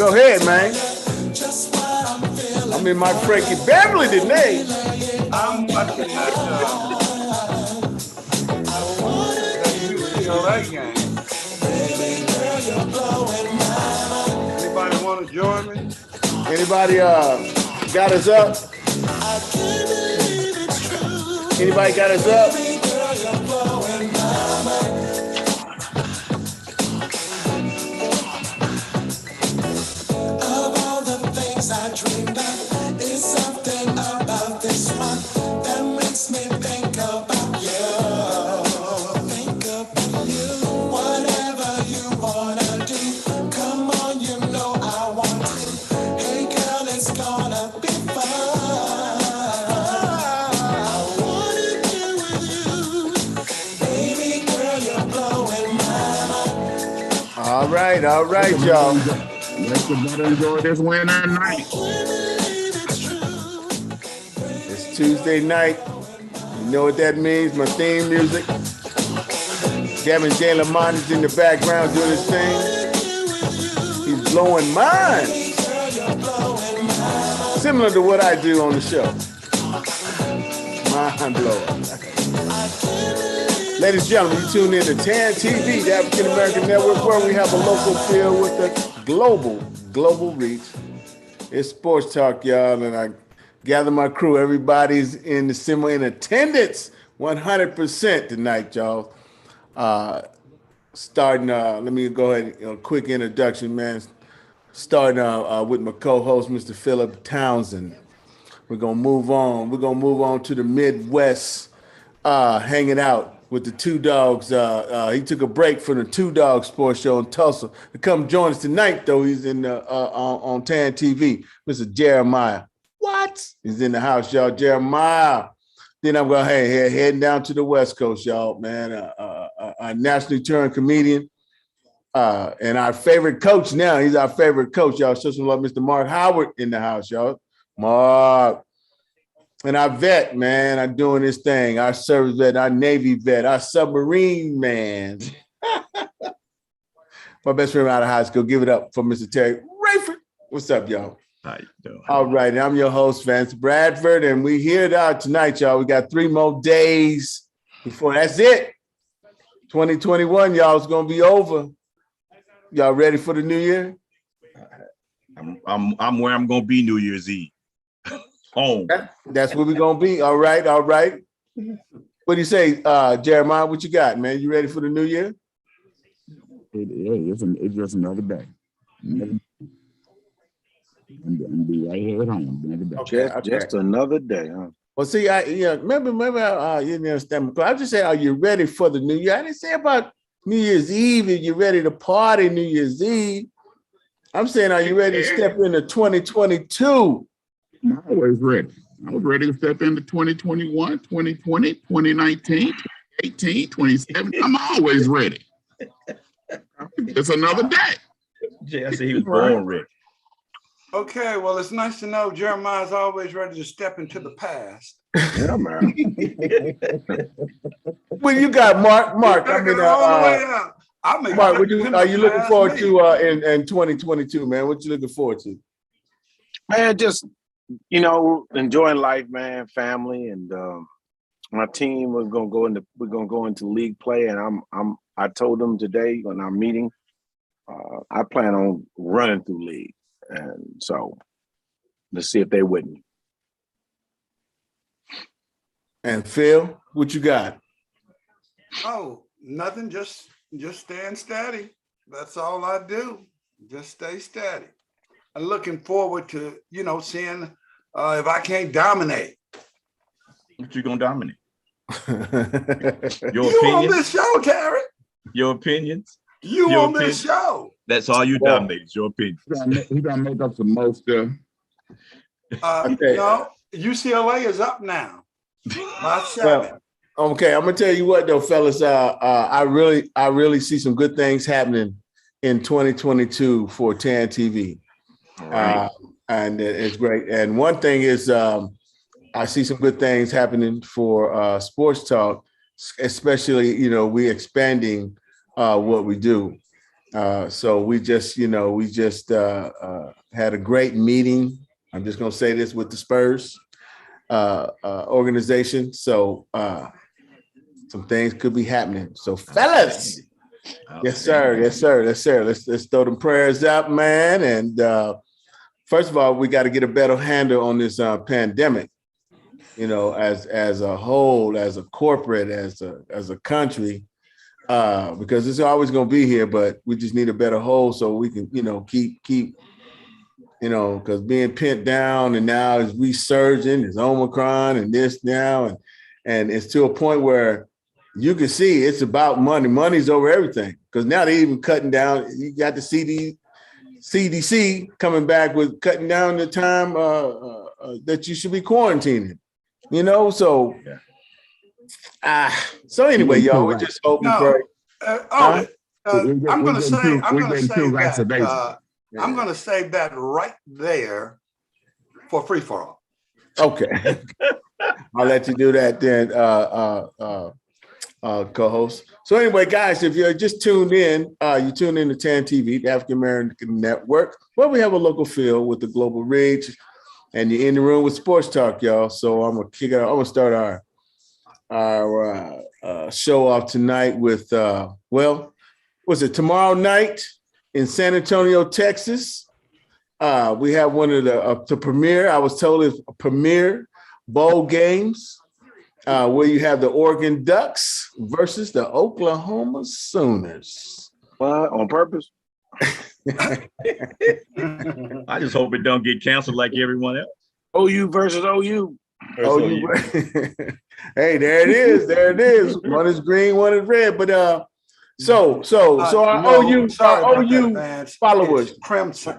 Go ahead, man. I'm in my Frankie Beverly today. I'm watching that UCLA game. Anybody want to join me? Anybody got us up? Anybody got us up? Of all the things I dreamed of, it's something about this one that makes me think about you. Think about you. Whatever you wanna do, come on, you know I want to. Hey girl, it's gonna be fun. I wanna be with you. Baby girl, you're blowing my mind. All right, y'all. Let's enjoy this winter night. It's Tuesday night. You know what that means? My theme music. Gavin J. Lamont is in the background doing his thing. He's blowing mine. Similar to what I do on the show. Mind blowing. Ladies and gentlemen, you tune in to TAN TV, the African American Network, where we have a local feel with a global reach. It's sports talk, y'all, and I gather my crew. Everybody's in attendance 100% tonight, y'all. Starting, let me go ahead, quick introduction, man. Starting with my co-host, Mr. Philip Townsend. We're gonna move on. We're gonna move on to the Midwest, hanging out with the Two Dogs. He took a break from the Two Dogs Sports Show in Tulsa to come join us tonight, though. He's in on TAN TV. Mr. Jeremiah. What? He's in the house, y'all. Jeremiah. Then I'm going, heading down to the West Coast, y'all, man. A nationally turned comedian. And our favorite coach now. He's our favorite coach, y'all. Show some love, Mr. Mark Howard in the house, y'all. Mark. And our vet, man, I'm doing this thing. Our service vet, our Navy vet, our submarine man. My best friend out of high school. Give it up for Mr. Terry Rayford. What's up, y'all? How you doing? All right, I'm your host, Vance Bradford, and we here tonight, y'all. We got 3 more days before that's it. 2021, y'all, is gonna be over. Y'all ready for the new year? I'm where I'm gonna be New Year's Eve. Home. That's where we're gonna be. All right. What do you say, Jeremiah? What you got, man? You ready for the new year? It's just another day. And be right here at home. Okay. Just another day, huh? Well, see, maybe you didn't understand. I just say, are you ready for the new year? I didn't say about New Year's Eve. If you're ready to party New Year's Eve, I'm saying, are you ready to step into 2022? I'm always ready. I was ready to step into 2021, 2020, 2019, 2018, 2017. I'm always ready. It's another day. Jay, I said he was born ready. Okay, well, it's nice to know Jeremiah's always ready to step into the past. Yeah, man. What you got, Mark? Mark, I mean, Mark, are you looking forward to in 2022, man? What you looking forward to? Man, just enjoying life, man, family, and my team. We're gonna go into league play, and I told them today in our meeting, I plan on running through league, and so let's see if they with me. And Phil, what you got? Oh, nothing. Just staying steady. That's all I do. Just stay steady. I'm looking forward to seeing if I can't dominate. What you gonna dominate? You on this show, Terry? Your opinions? You your on this show? That's all you dominate. It's your opinion. He's gonna make up some more stuff. No, UCLA is up now. By 7. Well, okay, I'm gonna tell you what though, fellas. I really see some good things happening in 2022 for TAN TV. Right. And it's great. And one thing is I see some good things happening for sports talk, especially, we expanding what we do. So we just had a great meeting. I'm just gonna say this with the Spurs organization. So some things could be happening. So fellas, yes sir. Let's throw them prayers up, man. And first of all, we got to get a better handle on this pandemic. As a whole, as a corporate, as a country. Because it's always going to be here, but we just need a better hold so we can, keep, because being pinned down and now it's resurging, it's Omicron and this now, and it's to a point where you can see it's about money. Money's over everything because now they're even cutting down. You got the CDC coming back with cutting down the time that you should be quarantining, so. Yeah. So anyway, y'all, we're just hoping for. I'm going to save that right there for free for all. Okay, I'll let you do that then, co-host. So anyway, guys, if you're just tuned in, you tune in to TAN TV, the African American Network, where we have a local feel with the global reach, and you're in the room with Sports Talk, y'all. So I'm gonna kick it out. I'm gonna start our show off tonight with was it tomorrow night in San Antonio, Texas? We have one of the premier, I was told it's premier bowl games where you have the Oregon Ducks versus the Oklahoma Sooners. On purpose? I just hope it don't get canceled like everyone else. OU versus OU. Hey, there it is. One is green, one is red. But our OU followers. Crimson.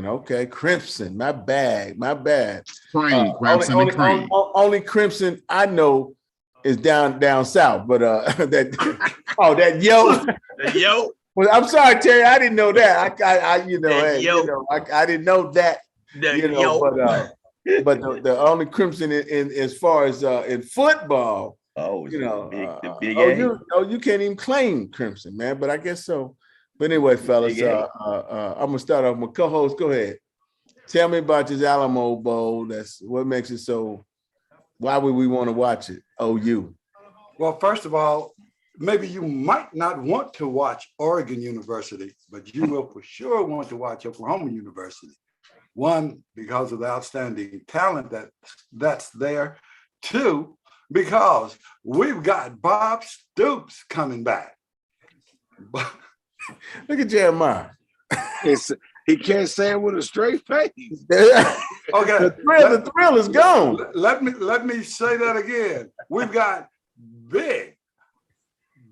Okay, Crimson. My bad. Cream, Crimson and cream. Only Crimson I know is down south. But that yo. The yo. Well, I'm sorry, Terry. I didn't know that. I didn't know that. But the only Crimson in as far as in football, the big you can't even claim Crimson, man. But I guess so. But anyway, fellas, I'm gonna start off with co-host. Go ahead. Tell me about this Alamo Bowl. That's what makes it so. Why would we want to watch it? OU. Well, first of all, maybe you might not want to watch Oregon University, but you will for sure want to watch Oklahoma University. One, because of the outstanding talent that's there. Two, because we've got Bob Stoops coming back. Look at Jeremiah. He can't say it with a straight face. Okay, the thrill is gone. Let me say that again. We've got big,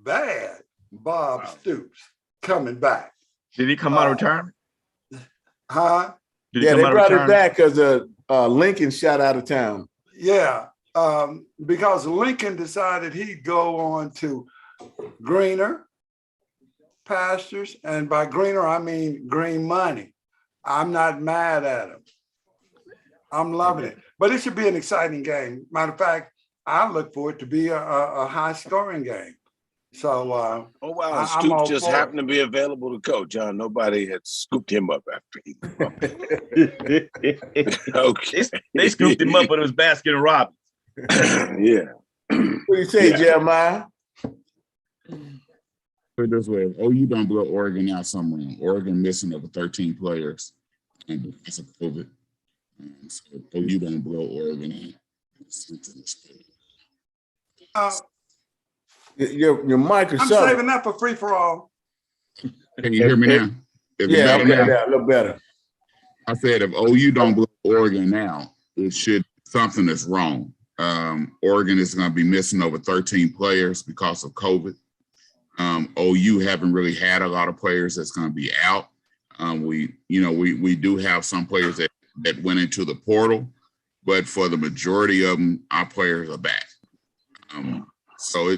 bad Bob Stoops coming back. Did he come out of retirement? Huh? They brought it back because Lincoln shot out of town. Yeah, because Lincoln decided he'd go on to greener pastures, and by greener I mean green money. I'm not mad at him. I'm loving it, but it should be an exciting game. Matter of fact, I look for it to be a high-scoring game. So, Stoops just happened to be available to coach. Nobody had scooped him up after he. Okay, they scooped him up, but it was Baskin Robbins. Yeah. What do you say, Jeremiah? Put it this way: if OU don't blow Oregon out somewhere, Oregon missing over 13 players, and because of COVID, so OU don't blow Oregon out. Your mic is I'm saving that for free for all. Can you hear me now? Yeah, a little better. I said if OU don't blow Oregon now, it should something that's wrong. Oregon is going to be missing over 13 players because of COVID. OU haven't really had a lot of players that's going to be out. We do have some players that went into the portal, but for the majority of them, our players are back. So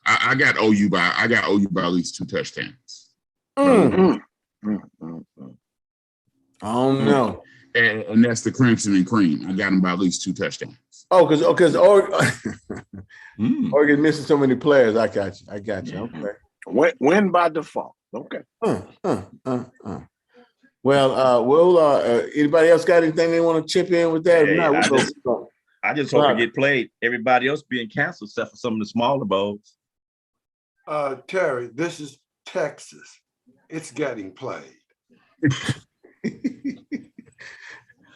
I got OU by at least 2 touchdowns. I don't know. And that's the Crimson and Cream. I got them by at least 2 touchdowns. Oh, because Oregon missing so many players. I got you. Okay. Win by default. Okay. Well, anybody else got anything they want to chip in with that? Hey, No, I just hope it get played. Everybody else being canceled except for some of the smaller bowls. Terry, this is Texas. It's getting played.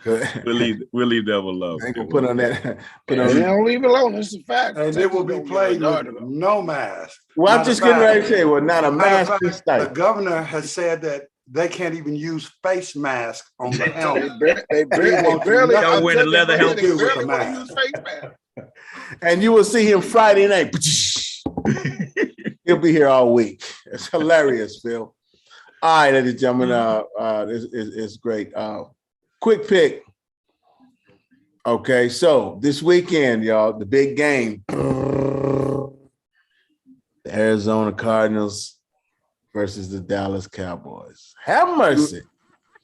We'll leave that one alone. I ain't gonna put on that. Don't leave it alone. It's a fact. And it will be played with no mask. Well, I'm just getting ready to say, not a mask. The governor has said that they can't even use face masks on the helmet. They barely don't wear the leather helmet. They barely want to use face masks. And you will see him Friday night. He'll be here all week. It's hilarious, Phil. All right, ladies and gentlemen, it's great. Quick pick. Okay, so this weekend, y'all, the big game. The Arizona Cardinals versus the Dallas Cowboys. Have mercy.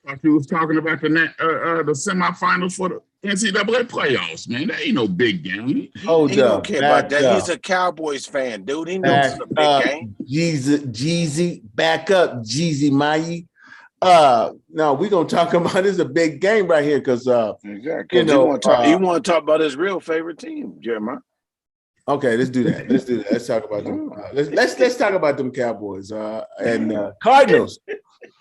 I thought you was talking about the semifinals for the NCAA playoffs, man. That ain't no big game. Hold He up. don't care about that. He's a Cowboys fan, dude. He knows it's a big game. Jeezy, back up, Jeezy Mayi. No, we're gonna talk about this a big game right here because exactly. You want to talk about his real favorite team, Jeremiah. Okay, let's do that. Let's talk about them. Let's talk about them Cowboys and Cardinals.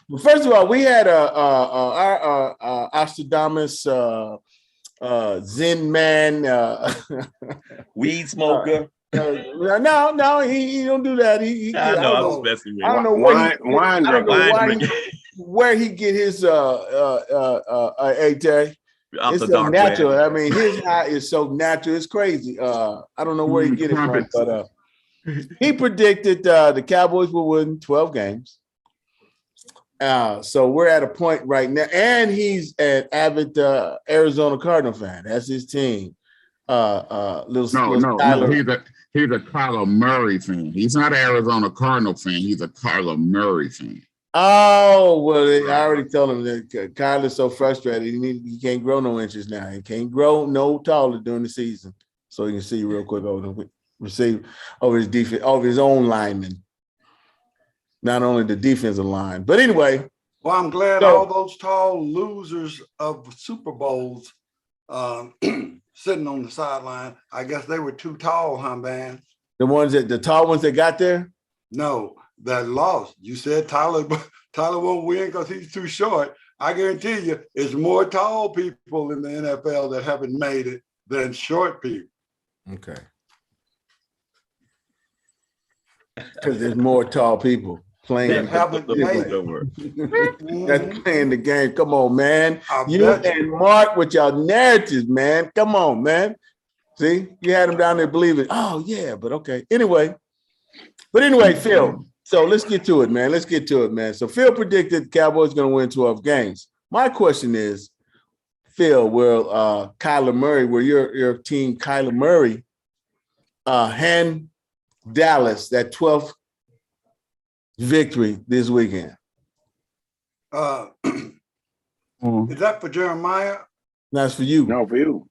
Well, first of all, we had our Nostradamus Zen man, weed smoker. No, he don't do that. I know. I don't know where he get his Terry. It's so natural. I mean, his high is so natural. It's crazy. I don't know where he get it from, but he predicted the Cowboys will win 12 games. So we're at a point right now, and he's an avid Arizona Cardinal fan. That's his team. No. He's a Kyler Murray fan. He's not an Arizona Cardinal fan. He's a Kyler Murray fan. Oh, well, I already told him that Kyler's so frustrated. He can't grow no inches now. He can't grow no taller during the season. So you can see real quick over his defense, over his own linemen. Not only the defensive line. But anyway. Well, I'm glad all those tall losers of Super Bowls sitting on the sideline. I guess they were too tall, huh, man? The tall ones that got there? No, that lost. You said Tyler won't win because he's too short. I guarantee you, it's more tall people in the NFL that haven't made it than short people. Okay. Because there's more tall people playing. That's playing the game. Come on, man. You and Mark with y'all narratives, man. Come on, man. See, you had them down there believing. Oh, yeah, but okay. Anyway, Phil. So let's get to it, man. So Phil predicted the Cowboys going to win 12 games. My question is, Phil, will Kyler Murray, will your team, Kyler Murray, hand Dallas that 12th victory this weekend? Is that for Jeremiah? That's for you. No, for you.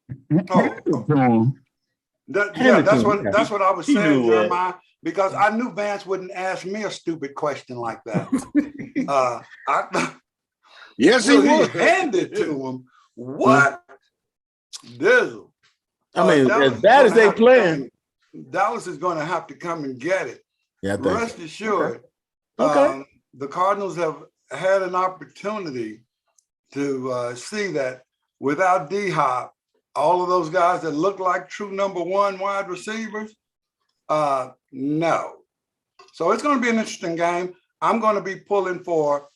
That's what I was saying, Jeremiah, because I knew Vance wouldn't ask me a stupid question like that. Yes, he would. Hand it to him. What? Dizzle. I mean, as bad as they playing, Dallas is going to have to come and get it. Yeah, rest assured. Okay. The Cardinals have had an opportunity to see that without D-Hop, all of those guys that look like true number one wide receivers, no. So it's going to be an interesting game. I'm going to be pulling for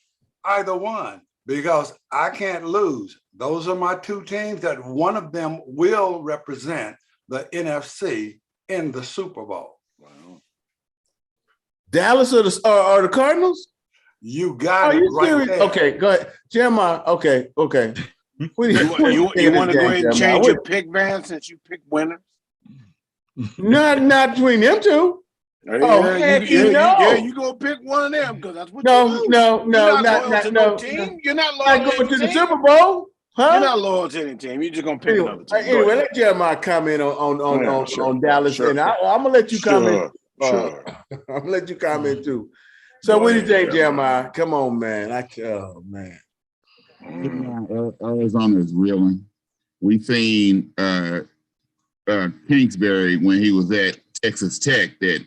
either one because I can't lose. Those are my two teams that one of them will represent the NFC in the Super Bowl. Wow. Dallas or the Cardinals? You got it right serious? there. Okay, go ahead. Jeremiah, okay. You want to go ahead and change your pick, Vance, since you picked winners? Not between them two. You go pick one of them because that's what No, you do. no, No. Team. You're not loyal Not going to the team. Super Bowl, huh? You're not loyal to any team. You're just gonna pick another team. Anyway, let Jeremiah comment on Dallas, sure, and I'm gonna let you comment Sure. I'm gonna let you comment too. So what do you think, Jeremiah? Come on, man. Oh man. Arizona is reeling. We seen Kingsbury when he was at Texas Tech that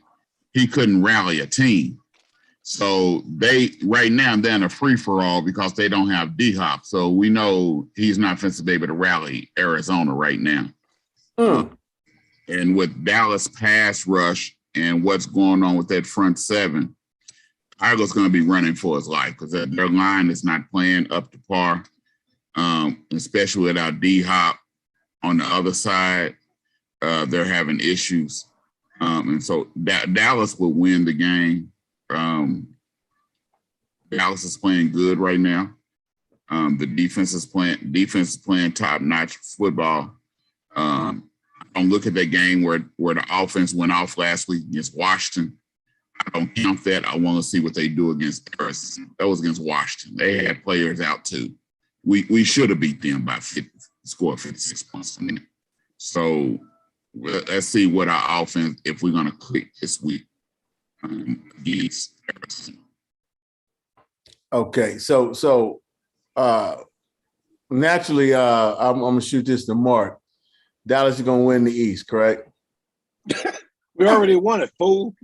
he couldn't rally a team. So right now they're in a free for all because they don't have D-Hop. So we know he's not going to be able to rally Arizona right now. And with Dallas pass rush and what's going on with that front seven, Igo's going to be running for his life because their line is not playing up to par, especially without D-Hop on the other side. They're having issues. And so Dallas will win the game. Dallas is playing good right now. The defense is playing top-notch football. I don't look at that game where the offense went off last week against Washington. I don't count that. I want to see what they do against Paris. That was against Washington. They had players out too. We should have beat them by 50, scored 56 points. So let's see what our offense, if we're going to click this week against Paris. Okay, so naturally, I'm gonna shoot this to Mark. Dallas is gonna win the East, correct? We already won it, fool.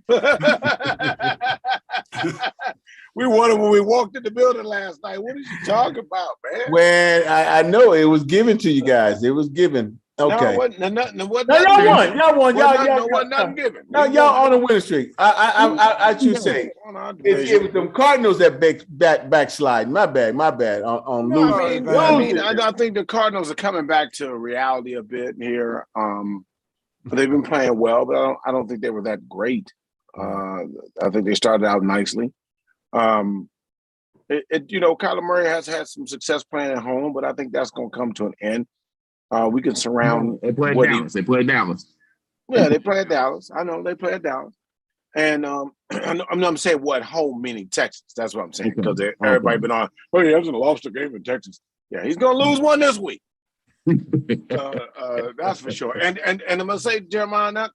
We won it when we walked in the building last night. What are you talking about, man? Well, I know it was given to you guys. It was given. Okay. No, it wasn't nothing. Y'all won. Y'all won. Y'all wasn't nothing given. Y'all on a winning streak. I should say it was them Cardinals that backslide. My bad. On losing. I think the Cardinals are coming back to reality a bit here. They've been playing well, but I don't think they were that great. I think they started out nicely. Kyler Murray has had some success playing at home, but I think that's going to come to an end. We can surround. They play Dallas. They play Dallas. Yeah, they play at Dallas. I know they play at Dallas. And I'm saying what home meaning Texas. That's what I'm saying because everybody been on. Well, he hasn't lost a game in Texas. Yeah, he's going to lose one this week. That's for sure. And I'm going to say, Jeremiah,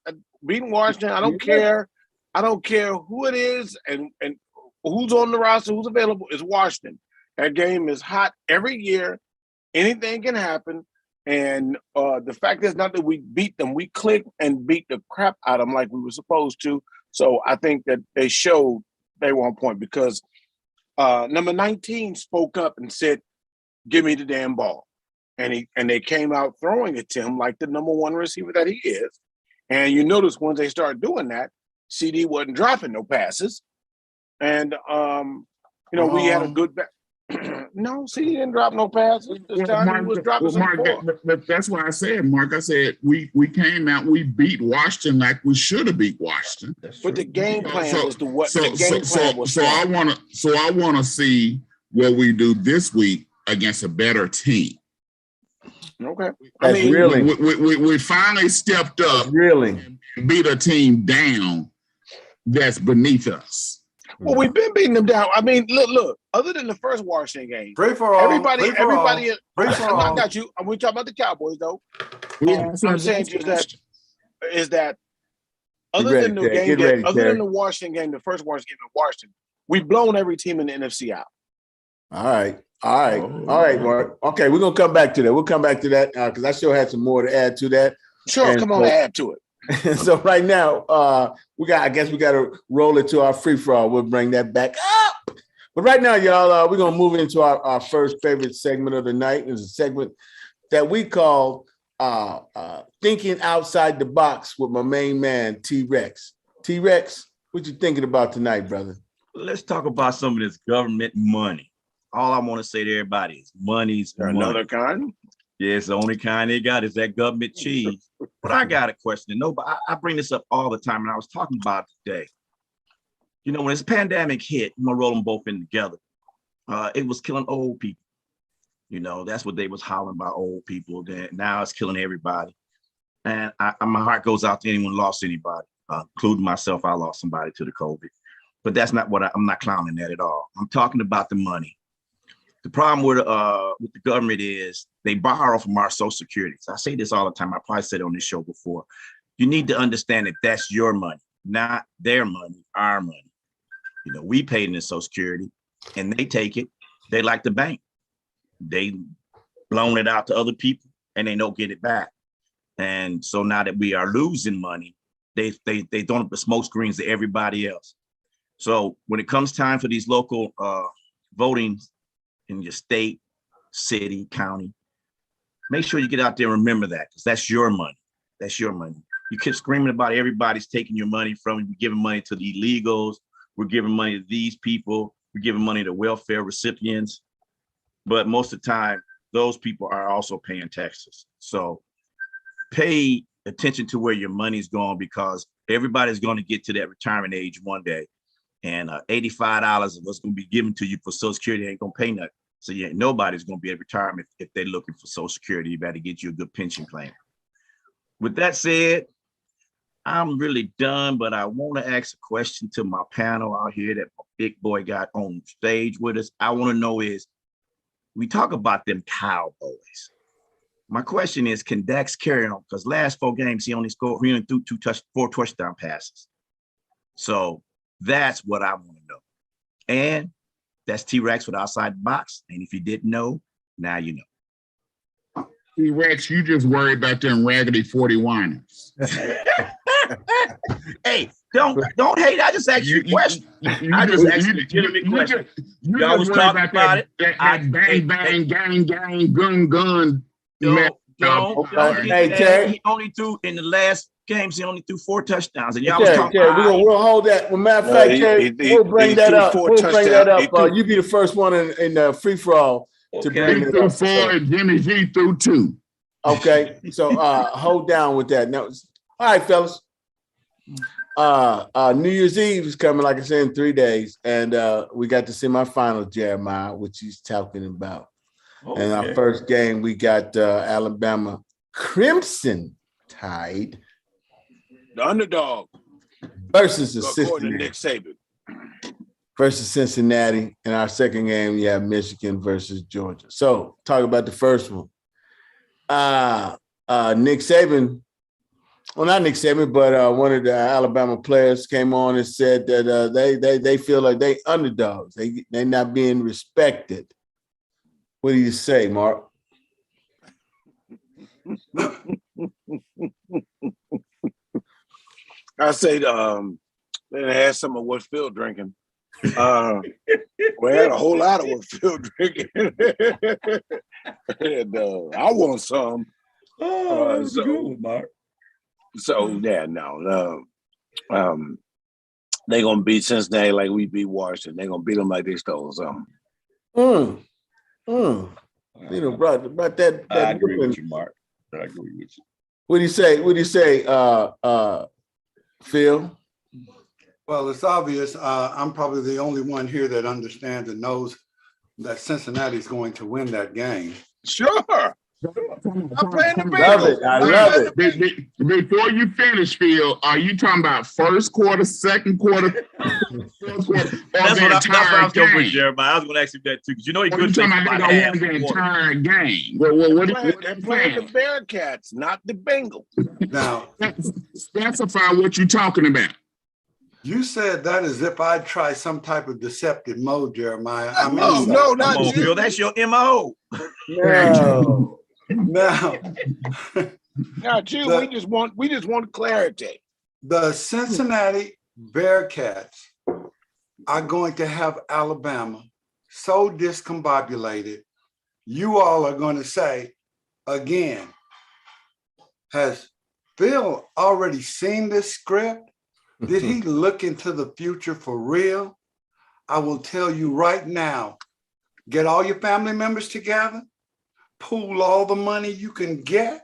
beating Washington. I don't care. I don't care who it is and who's on the roster, who's available. It's Washington. That game is hot every year. Anything can happen. And the fact is not that we beat them. We clicked and beat the crap out of them like we were supposed to. So I think that they showed they were on point because number 19 spoke up and said, "Give me the damn ball." And they came out throwing it to him like the number one receiver that he is. And you notice once they started doing that, CD wasn't dropping no passes. And, we had a good no, CD didn't drop no passes. This time he was dropping some ball. That's why I said, Mark, we came out, we beat Washington like we should have beat Washington. But the game plan was the what so, the game so, plan was. So I wanna see what we do this week against a better team. Okay. We finally stepped up and beat a team down that's beneath us. Well, we've been beating them down. I mean, look. Other than the first Washington game, everybody. I got you. We talking about the Cowboys, though. Yeah, I'm saying is that other than the game, other than the Washington game, the first Washington game in Washington, we've blown every team in the NFC out. All right, Mark. Okay, we're gonna come back to that. We'll come back to that because I sure had some more to add to that. Sure, come on, add to it. So right now, I guess we got to roll it to our free for all. We'll bring that back up. But right now, y'all, we're gonna move into our first favorite segment of the night. It's a segment that we call "Thinking Outside the Box" with my main man T-Rex. T-Rex, what you thinking about tonight, brother? Let's talk about some of this government money. All I want to say to everybody is money's money. Another kind. Yeah, it's the only kind they got is that government cheese. But I got a question. No, but I bring this up all the time, and I was talking about it today. When this pandemic hit, I'm gonna roll them both in together. It was killing old people. That's what they was hollering about, old people. Now it's killing everybody. And my heart goes out to anyone who lost anybody, including myself. I lost somebody to the COVID. But that's not what I'm not clowning that at all. I'm talking about the money. The problem with the government is they borrow from our Social Security. So I say this all the time. I probably said it on this show before. You need to understand that that's your money. not their money, our money. You know, we paid into Social Security and they take it. They like the bank. They loan it out to other people and they don't get it back. And so now that we are losing money, they throwing up the smoke screens to everybody else. So when it comes time for these local voting in your state, city, county, make sure you get out there and remember that, because that's your money. That's your money. You keep screaming about everybody's taking your money from you. We're giving money to the illegals. We're giving money to these people. We're giving money to welfare recipients. But most of the time, those people are also paying taxes. So pay attention to where your money's going, because everybody's going to get to that retirement age one day. And $85 of what's going to be given to you for Social Security ain't going to pay nothing. So yeah, nobody's going to be at retirement if they're looking for Social Security. You better get you a good pension plan. With that said, I'm really done, but I want to ask a question to my panel out here that my big boy got on stage with us. I want to know is, we talk about them Cowboys. My question is, can Dax carry on? Because last 4 games, he only threw 4 touchdown passes. So that's what I want to know. And that's T-Rex with Outside the Box. And if you didn't know, now you know. T-Rex, you just worry about them raggedy 40-winers. Hey, don't hate. I just asked you a question. I just asked you a legitimate question. Y'all was talking about it. Bang, bang, gang, gang, gun. Don't. Hey, Terry. He only threw in the last games. He only threw 4 touchdowns, and y'all was talking. We'll hold that. Well, matter of fact, Terry, we'll bring that up. We'll bring that up. You be the first one in the free for all to bring it up. 4, and Jimmy G threw 2. Okay, so hold down with that. Now, all right, fellas. New Year's Eve is coming, like I said, in 3 days, and we got the semifinal, Jeremiah, which he's talking about. Okay. And our first game, we got Alabama Crimson Tide, the underdog, versus the Cincinnati. Nick Saban versus Cincinnati. And our second game, we have Michigan versus Georgia. So, talk about the first one. Nick Saban. Well, not Nick Saban, but one of the Alabama players came on and said that they feel like they underdogs. They're not being respected. What do you say, Mark? I say they had some of what Phil drinking. We had a whole lot of what Phil drinking. And, I want some. Good, Mark. So yeah, no. They're gonna beat Cincinnati like we beat Washington. They're gonna beat them like they stole something. You know, about that. I agree with you, Mark. I agree with you. What do you say? What do you say, Phil? Well, it's obvious. I'm probably the only one here that understands and knows that Cincinnati is going to win that game. Sure. I'm playing the Bengals. I love it. Before you finish, Phil, are you talking about first quarter, second quarter, fourth quarter, that's what I was going with, Jeremiah. I was going to ask you that too, because you know he could say about half the entire game. What they're playing the Bearcats, not the Bengals. Now, specify what you're talking about. You said that as if I'd try some type of deceptive mode, Jeremiah. I mean, no, not you. Phil, that's your MO. No. Now, not you. We just want clarity. The Cincinnati Bearcats are going to have Alabama so discombobulated. You all are going to say, again, has Phil already seen this script? Did he look into the future for real? I will tell you right now, get all your family members together, pool all the money you can get,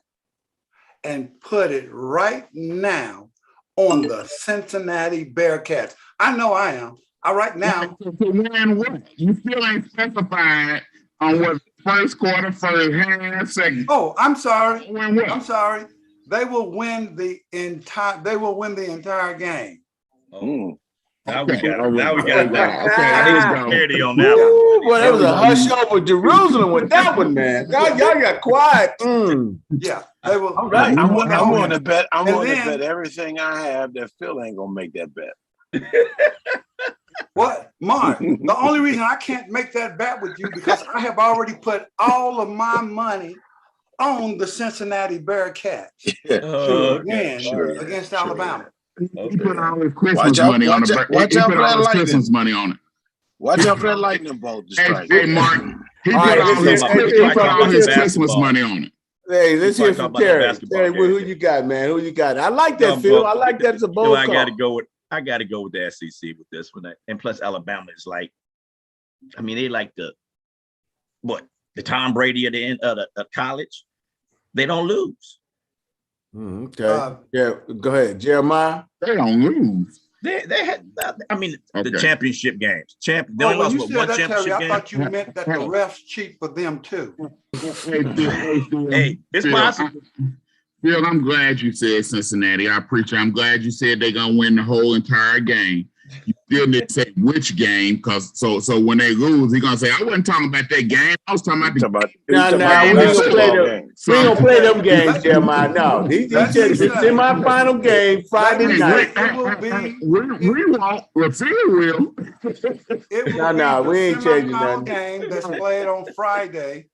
and put it right now on the Cincinnati Bearcats. I know I am. Right now. To win what? You still ain't specifying on what first quarter, first half, second. Oh, I'm sorry. Win what? I'm sorry. They will win the entire game. Oh. Now Okay. we got it. Okay, there you go. Clarity on that. Boy, that was a hush over Jerusalem with that one, man. Y'all got quiet. Yeah, they will. I'm willing to bet. I'm And willing to then- bet everything I have that Phil ain't gonna make that bet. What, Mark? The only reason I can't make that bet with you because I have already put all of my money on the Cincinnati Bearcats to win against Alabama. He put all his Christmas Watch out- money on watch it. out- watch He out put for that all his lightning. Christmas money on it. Watch out for that lightning bolt to strike. Hey, Mark. He All put right, all his let's hear Christmas basketball. money on it. Hey, let's hear from Talk about the Terry. basketball Terry, game. who you got, man? Who you got? I like that, Phil. I like that as a bold I call. gotta go with the SEC with this one. And plus Alabama is like, I mean, they like the Tom Brady at the end of the college. They don't lose. Okay. Yeah, go ahead. Jeremiah. They don't lose. They had, I mean, Okay. the championship games. They only When lost you what, said one that, Terry, championship I game. thought you meant that the refs cheat for them too. Hey, it's possible. Phil, I'm glad you said Cincinnati. I appreciate it. I'm glad you said they're gonna win the whole entire game. You still didn't say which game, because so when they lose, he's gonna say, I wasn't talking about that game. I was talking about the We ain't gonna play them. We ain't gonna play them games, Jeremiah. No, he said the semifinal game Friday night. It will be. we won't. Well, Phil will. It will No, be we the ain't changing semifinal nothing. game that's played on Friday,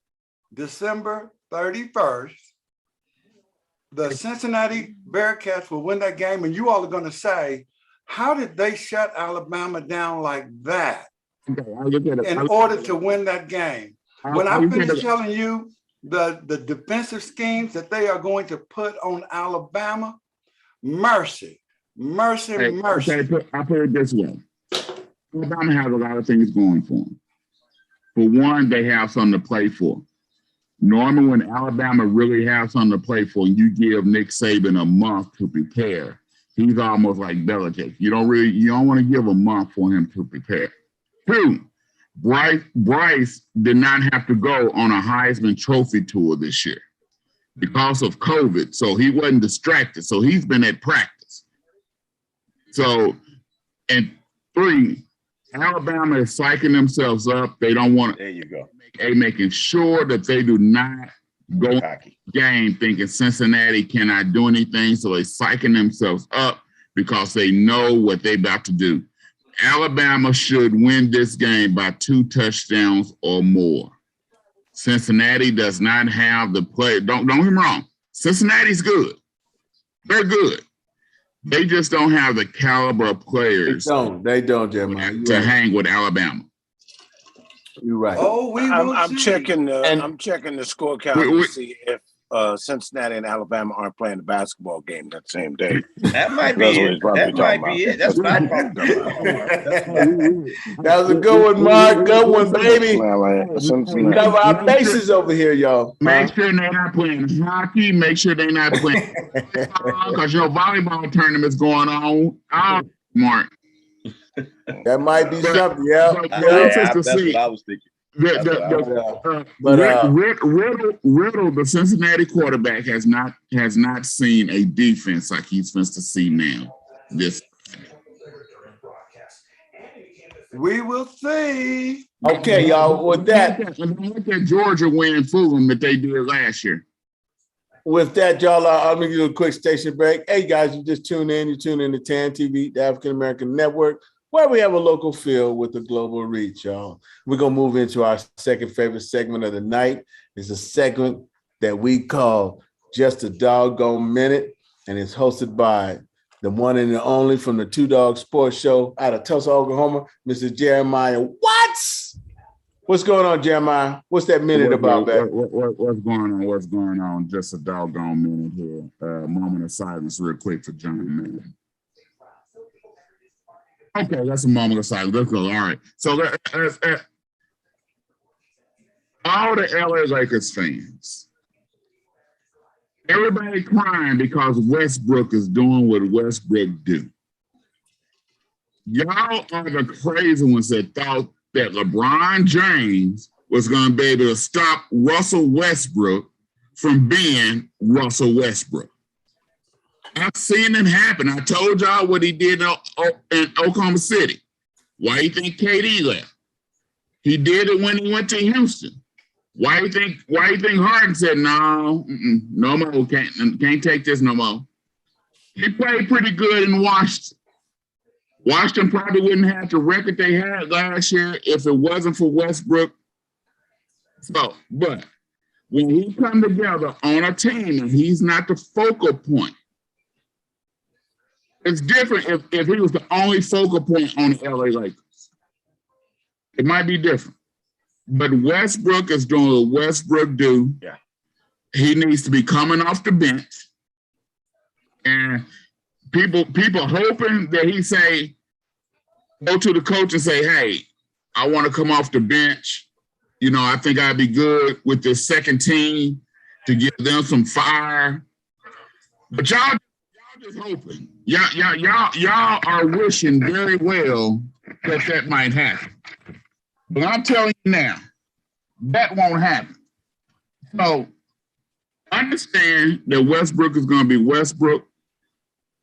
December 31st. The Cincinnati Bearcats will win that game, and you all are going to say, how did they shut Alabama down like that in order to win that game? When I finish telling you the defensive schemes that they are going to put on Alabama, mercy. Okay, I put it this way. Alabama has a lot of things going for them. For one, they have something to play for. Normally, when Alabama really has something to play for, you give Nick Saban a month to prepare. He's almost like Belichick. You don't want to give a month for him to prepare. Two, Bryce did not have to go on a Heisman Trophy tour this year because of COVID. So he wasn't distracted. So he's been at practice. So, and three, Alabama is psyching themselves up. They don't want to. There you go. Making sure that they do not go game thinking Cincinnati cannot do anything. So they're psyching themselves up because they know what they're about to do. Alabama should win this game by 2 touchdowns or more. Cincinnati does not have the play. Don't get me wrong. Cincinnati's good. They're good. They just don't have the caliber of players. They don't, Jeremiah. To hang with Alabama. You're right. Oh, I'm checking the score count to see if Cincinnati and Alabama aren't playing the basketball game that same day. That might be it. That might be it. That's what I'm talking about. That was a good one, Mark. Good one, baby. We cover our bases over here, y'all. Make sure they're not playing hockey. Make sure they're not playing because volleyball tournaments going on. Oh, Mark. That might be something. Yeah. That's what I was thinking. Riddle, the Cincinnati quarterback, has not seen a defense like he's supposed to see now. We will see. Okay, y'all. With that, look at Georgia winning Fulham that they did last year. With that, y'all, I'm going to do a quick station break. Hey, guys, you just tune in. You tune in to TAN TV, the African American Network, where we have a local feel with a global reach, y'all. We're going to move into our second favorite segment of the night. It's a segment that we call Just a Doggone Minute, and it's hosted by the one and the only from the Two Dog Sports Show out of Tulsa, Oklahoma, Mr. Jeremiah Watts. What's going on, Jeremiah? What's that minute about, baby? What's going on? Just a doggone minute here. Moment of silence real quick for John Madden. Okay, that's a moment of silence. Let's go. All right. So all the LA Lakers fans, everybody crying because Westbrook is doing what Westbrook do. Y'all are the crazy ones that thought that LeBron James was going to be able to stop Russell Westbrook from being Russell Westbrook. I've seen it happen. I told y'all what he did in Oklahoma City. Why do you think KD left? He did it when he went to Houston. Why you think Harden said no, no more, can't take this no more? He played pretty good in Washington. Washington probably wouldn't have the record they had last year if it wasn't for Westbrook. So, but when he come together on a team and he's not the focal point, it's different if he was the only focal point on the LA Lakers. It might be different. But Westbrook is doing what Westbrook do. Yeah. He needs to be coming off the bench. And people hoping that he say, go to the coach and say, hey, I want to come off the bench. You know, I think I'd be good with this second team to give them some fire. But y'all just hoping. Y'all are wishing very well that might happen. But I'm telling you now, that won't happen. So understand that Westbrook is going to be Westbrook.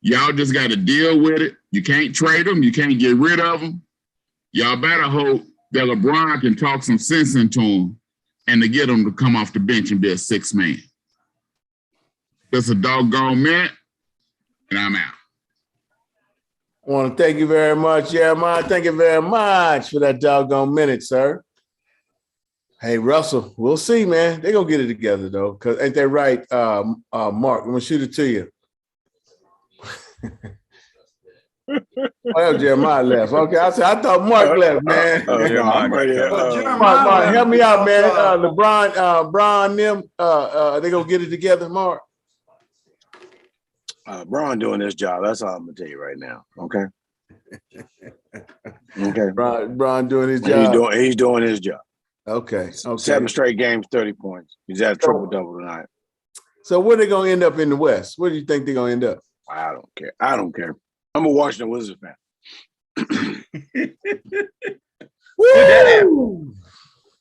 Y'all just got to deal with it. You can't trade them. You can't get rid of them. Y'all better hope that LeBron can talk some sense into him and to get him to come off the bench and be a sixth man. That's a doggone minute, and I'm out. I want to thank you very much, Jeremiah. Thank you very much for that doggone minute, sir. Hey, Russell, we'll see, man. They're going to get it together, though, because ain't that right, Mark? I'm going to shoot it to you. Well, Jeremiah left. Okay, I thought Mark left, man. Mark, help me out, man. LeBron, them, they going to get it together, Mark? Braun doing his job. That's all I'm gonna tell you right now. Okay. Okay. Braun doing his job. He's doing his job. Okay. 7 straight games, 30 points. He's at a triple-double tonight. So where they gonna end up in the West? Where do you think they're gonna end up? I don't care. I'm a Washington Wizards fan. Woo!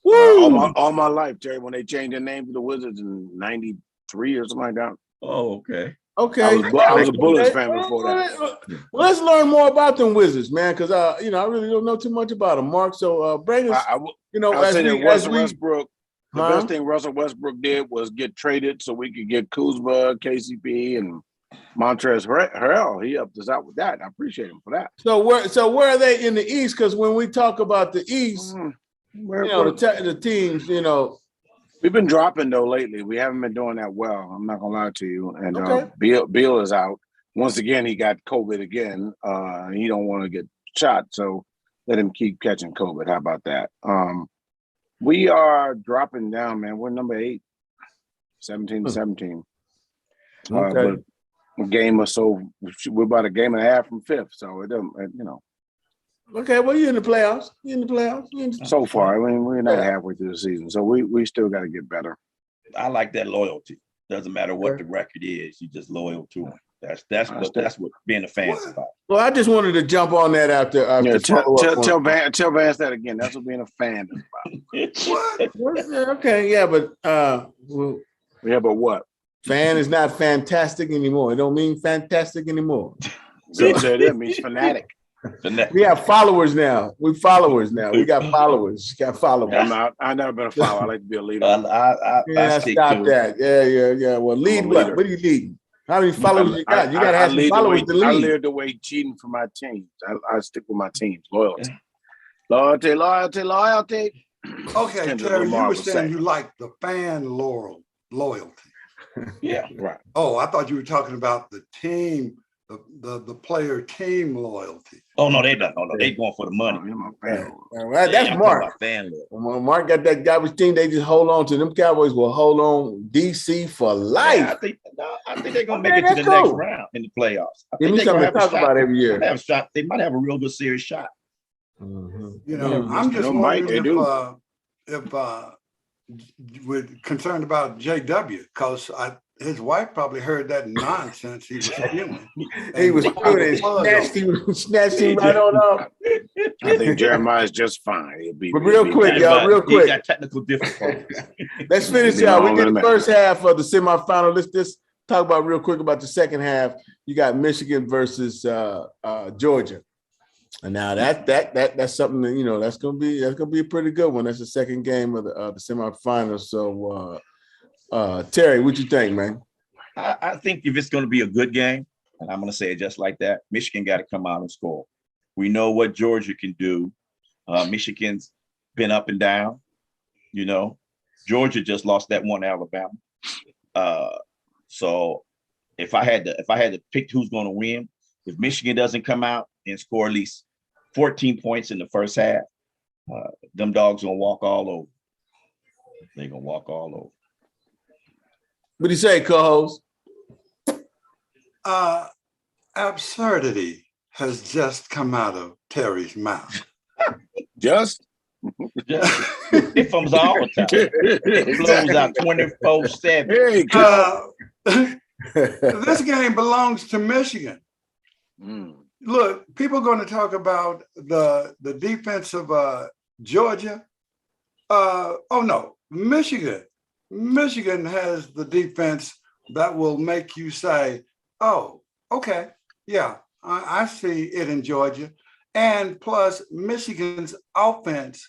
Woo! All my life, Terry, when they changed their name to the Wizards in '93 or something like that. Oh, okay. Okay. I was a Bullets fan before that. Well, let's learn more about them Wizards, man, because I really don't know too much about them, Mark. So bring us, Westbrook. The best thing Russell Westbrook did was get traded so we could get Kuzma, KCP, and Montrezl Harrell. He helped us out with that. I appreciate him for that. So where are they in the East? Because when we talk about the East, the teams, we've been dropping though lately. We haven't been doing that well. I'm not gonna lie to you. And Beal is out once again. He got COVID again. He don't want to get shot, so let him keep catching COVID. How about that? We are dropping down, man. We're number 8, 17-17. Okay. But a game or so. We're about a game and a half from 5th, so it doesn't. Okay, well, you're in the playoffs. So far, I mean, we're not halfway through the season, so we still got to get better. I like that loyalty. Doesn't matter what the record is, you're just loyal to him. That's what being a fan is about. Well, I just wanted to jump on that after tell Vance that again. That's what being a fan is about. What? Okay, yeah, but but what? Fan is not fantastic anymore. It don't mean fantastic anymore. So that means fanatic. We have followers now. We got followers. I've never been a follower. I like to be a leader. I stop that. Yeah. Well, lead what? What are you leading? How many followers you got? You got to have some followers to lead. I lead the way cheating for my teams. I stick with my teams. Loyalty. Loyalty. Okay, Terry, you were saying you like the fan loyalty. Yeah, right. Oh, I thought you were talking about the team, the player team loyalty. Oh no, they don't. No, they going for the money. That's Mark. Mark got that garbage team. They just hold on to them. Cowboys will hold on DC for life. Yeah, I think they're gonna make it to the next round in the playoffs. Give me something to talk about every year. They might have a real good serious shot. Mm-hmm. I'm just wondering if we're concerned about JW because his wife probably heard that nonsense he was spewing. He was spewing, snatched him right on up. I think Jeremiah's just fine. But real quick, y'all, real quick. He got technical difficulties. Let's finish, y'all. We did the first half of the semifinal. Let's just talk about real quick about the second half. You got Michigan versus Georgia. And now that's something that, you know, that's gonna be a pretty good one. That's the second game of the semifinals. So Terry, what you think, man? I think if it's going to be a good game, and I'm going to say it just like that, Michigan got to come out and score. We know what Georgia can do. Michigan's been up and down. You know, Georgia just lost that one to Alabama. So if I had to pick who's going to win, if Michigan doesn't come out and score at least 14 points in the first half, them dogs gonna walk all over. They're gonna walk all over. What do you say, co-host? Absurdity has just come out of Terry's mouth. Just It comes all the time. It flows out 24/7. Hey, This game belongs to Michigan. Look, people are going to talk about the defense of Georgia. Oh no, Michigan has the defense that will make you say, oh, okay, yeah, I see it in Georgia. And plus, Michigan's offense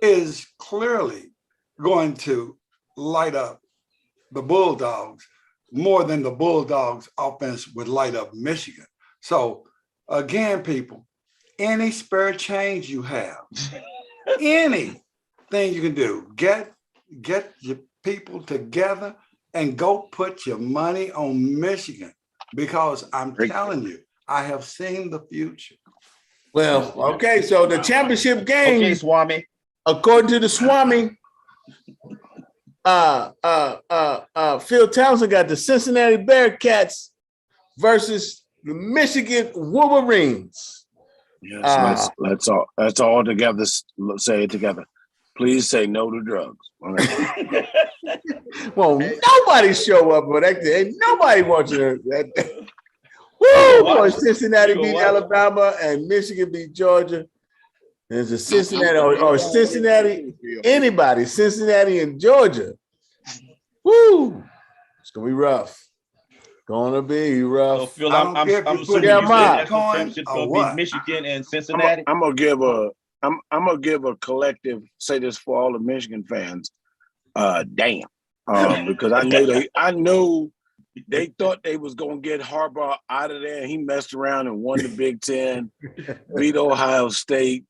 is clearly going to light up the Bulldogs more than the Bulldogs offense would light up Michigan. So again, people, any spare change you have, anything you can do, get your people together and go put your money on Michigan, because I'm telling you, I have seen the future. Well, okay, so the championship game, Okay, Swami. according to the Swami, Phil Townsend got the Cincinnati Bearcats versus the Michigan Wolverines. Yes, let's all together say it together. Please say no to drugs. All right. Well, nobody show up for that. Ain't nobody wants you to. Woo! Boy, Cincinnati beat Alabama and Michigan beat Georgia. There's a Cincinnati or Cincinnati, anybody, Cincinnati and Georgia. Woo! It's gonna be rough. Gonna be rough. So Phil, I'm assuming you said that's the championship gonna be Michigan and Cincinnati. I'm gonna give a collective, say this for all the Michigan fans. Damn. Because I know they thought they was gonna get Harbaugh out of there. He messed around and won the Big Ten, beat Ohio State,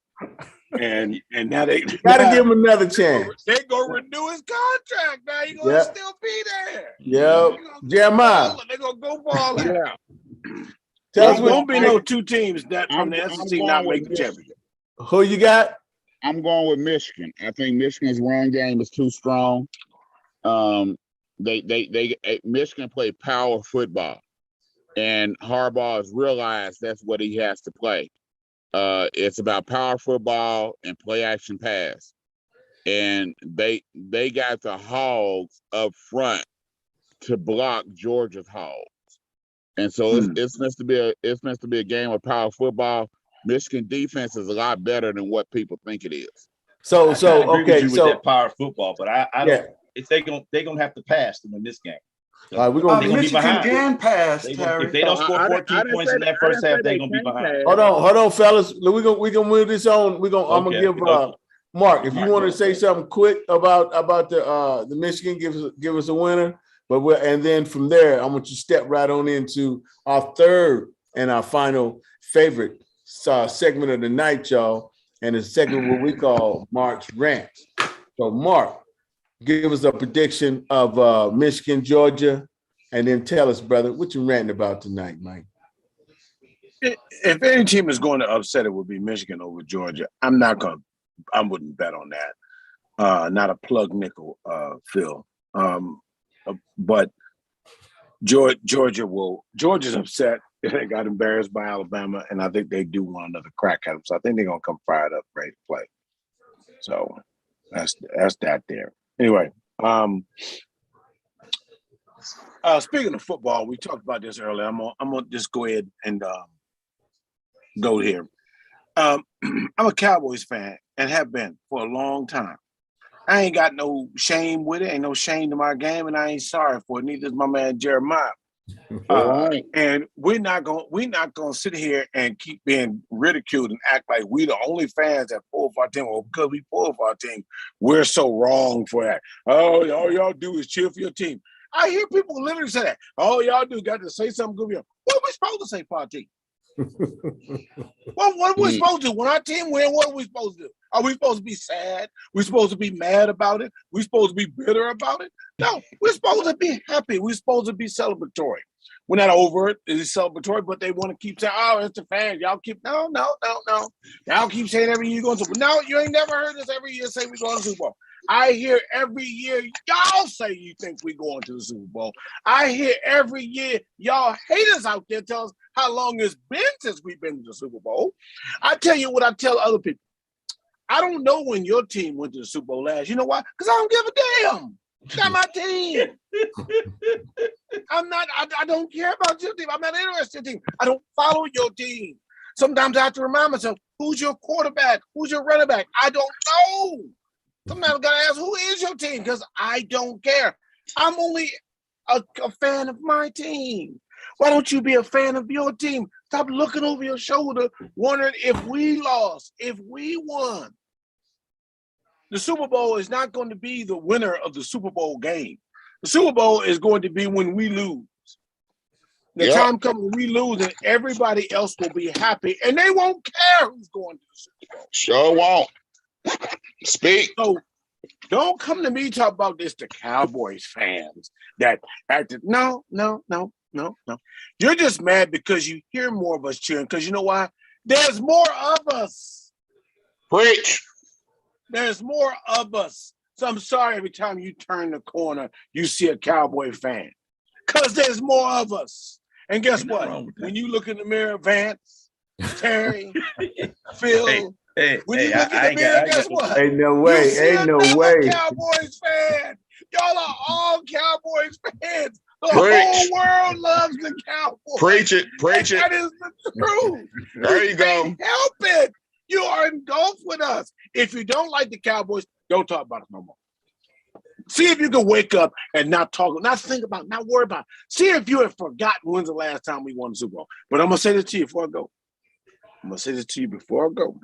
and now they gotta give him another chance. They gonna renew his contract. Now he gonna still be there. Yep. Jeremiah. They're gonna go ball out. Tell us There won't be no two teams that from the SEC not make the championship. Who you got? I'm going with Michigan. I think Michigan's run game is too strong. Michigan play power football, and Harbaugh has realized that's what he has to play. It's about power football and play action pass, and they got the Hogs up front to block Georgia's Hogs, and so it's meant to be a game of power football. Michigan defense is a lot better than what people think it is. So okay, with that power football, but I don't. If they're gonna have to pass to win this game. All right, we're gonna Michigan can pass, Terry. If they don't score 14 points in that first half, they're gonna be behind. Hold on, fellas. We gonna move this on. I'm gonna give Mark, if you want to say something quick about the Michigan, give us a winner. And then from there, I want you to step right on into our third and our final favorite segment of the night, y'all. And it's a segment what we call Mark's Rant. So Mark, give us a prediction of Michigan, Georgia, and then tell us, brother, what you ranting about tonight, Mike. If any team is going to upset, it would be Michigan over Georgia. I wouldn't bet on that. Not a plug nickel, Phil. But Georgia's upset. They got embarrassed by Alabama, and I think they do want another crack at them. So I think they're gonna come fired up, ready to play. So that's that there. Anyway, speaking of football, we talked about this earlier. I'm gonna just go ahead and go here. I'm a Cowboys fan and have been for a long time. I ain't got no shame with it. Ain't no shame to my game, and I ain't sorry for it. Neither is my man Jeremiah. All right. And we're not gonna sit here and keep being ridiculed and act like we the only fans that pull for our team. Well, because we pull for our team, we're so wrong for that. Oh, all y'all do is cheer for your team. I hear people literally say that. All y'all do got to say something good. What are we supposed to say for our team? Well, what are we supposed to do? When our team win, what are we supposed to do? Are we supposed to be sad? We're supposed to be mad about it? We're supposed to be bitter about it? No, we're supposed to be happy. We're supposed to be celebratory. We're not over it. It's celebratory, but they want to keep saying, oh, it's the fans. Y'all keep, no. Y'all keep saying every year you're going to Super Bowl. No, you ain't never heard us every year say we're going to Super Bowl. I hear every year y'all say you think we're going to the Super Bowl. I hear every year y'all haters out there tell us how long it's been since we've been to the Super Bowl. I tell you what I tell other people. I don't know when your team went to the Super Bowl last. You know why? Because I don't give a damn. Not my team. I don't care about your team. I'm not interested in your team. I don't follow your team. Sometimes I have to remind myself, who's your quarterback? Who's your running back? I don't know. Sometimes I gotta ask, who is your team? Because I don't care. I'm only a fan of my team. Why don't you be a fan of your team? Stop looking over your shoulder, wondering if we lost, if we won. The Super Bowl is not going to be the winner of the Super Bowl game. The Super Bowl is going to be when we lose. The time comes when we lose and everybody else will be happy and they won't care who's going to the Super Bowl. Sure won't. Speak. So don't come to me talk about this to Cowboys fans that acted. No. You're just mad because you hear more of us cheering because you know why? There's more of us. Preach. There's more of us. So I'm sorry every time you turn the corner, you see a Cowboy fan. Because there's more of us. And guess what? When you look in the mirror, Vance, Terry, Phil, when you look in the mirror, guess what? Ain't no way. Ain't no way. Cowboys fan. Y'all are all Cowboys fans. The whole world loves the Cowboys. Preach it. That is the truth. There you go. Help it. You are engulfed with us. If you don't like the Cowboys, don't talk about it no more. See if you can wake up and not talk, not think about, not worry about it. See if you have forgotten when's the last time we won the Super Bowl. But I'm going to say this to you before I go.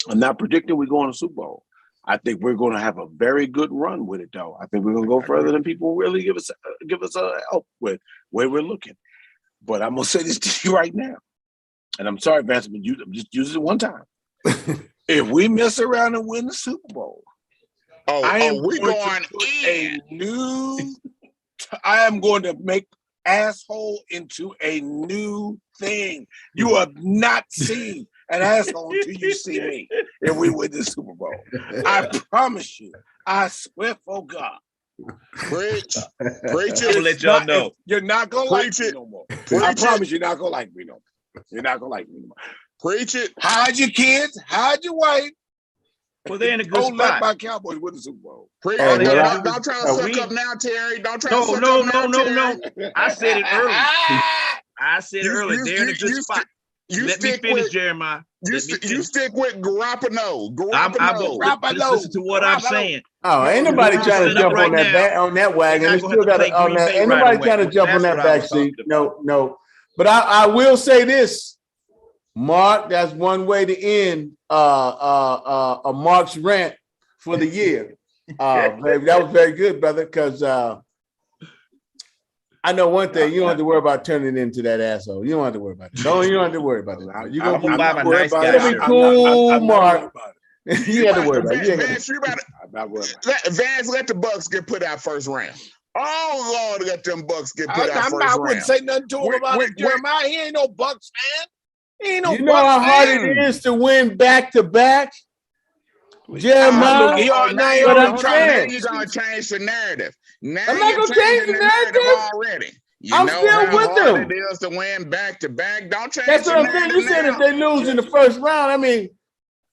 I'm not predicting we're going to the Super Bowl. I think we're going to have a very good run with it, though. I think we're going to go further than people really give us help with where we're looking. But I'm going to say this to you right now. And I'm sorry, Vance, but I'm just using it one time. If we mess around and win the Super Bowl, I am going to make asshole into a new thing. You have not seen an asshole until you see me if we win the Super Bowl. I promise you. I swear for God. Preach it. I'm gonna let y'all know. You're not gonna like me no more. I promise you're not gonna like me no more. You're not gonna like me no more. Preach it. Hide your kids, hide your wife. Well, they're in a good Don't let spot. my Cowboys win the Super Bowl. Preach Oh, it. well, Don't try to suck up now, Terry. Don't try to suck No. up now, Terry. I said it early. They're in a good spot. Let me finish, Jeremiah. You stick with Garoppolo. Just listen to what I'm saying. Oh, ain't nobody trying to jump on that wagon. It's still got on that. Ain't nobody trying to jump on that back seat. No. But I will say this, Mark. That's one way to end a Mark's rant for the year. Baby, that was very good, brother. Because I know one thing: you don't have to worry about turning into that asshole. You don't have to worry about it. No, you don't have to worry about it. You're gonna buy my nice guy. It'll be cool, Mark. You have to worry about it. Vance, let the Bucks get put out first round. Oh Lord, let them Bucks get put out first round. I wouldn't say nothing to him about it. Jeremiah, he ain't no Bucks fan. He ain't no You know how hard it is to win back to back. Jeremiah, now you're gonna change the narrative. Now I'm not gonna change the narrative already. I'm still with them. It is to win back to back. Don't change. That's what I'm saying. You said if they lose in the first round, I mean,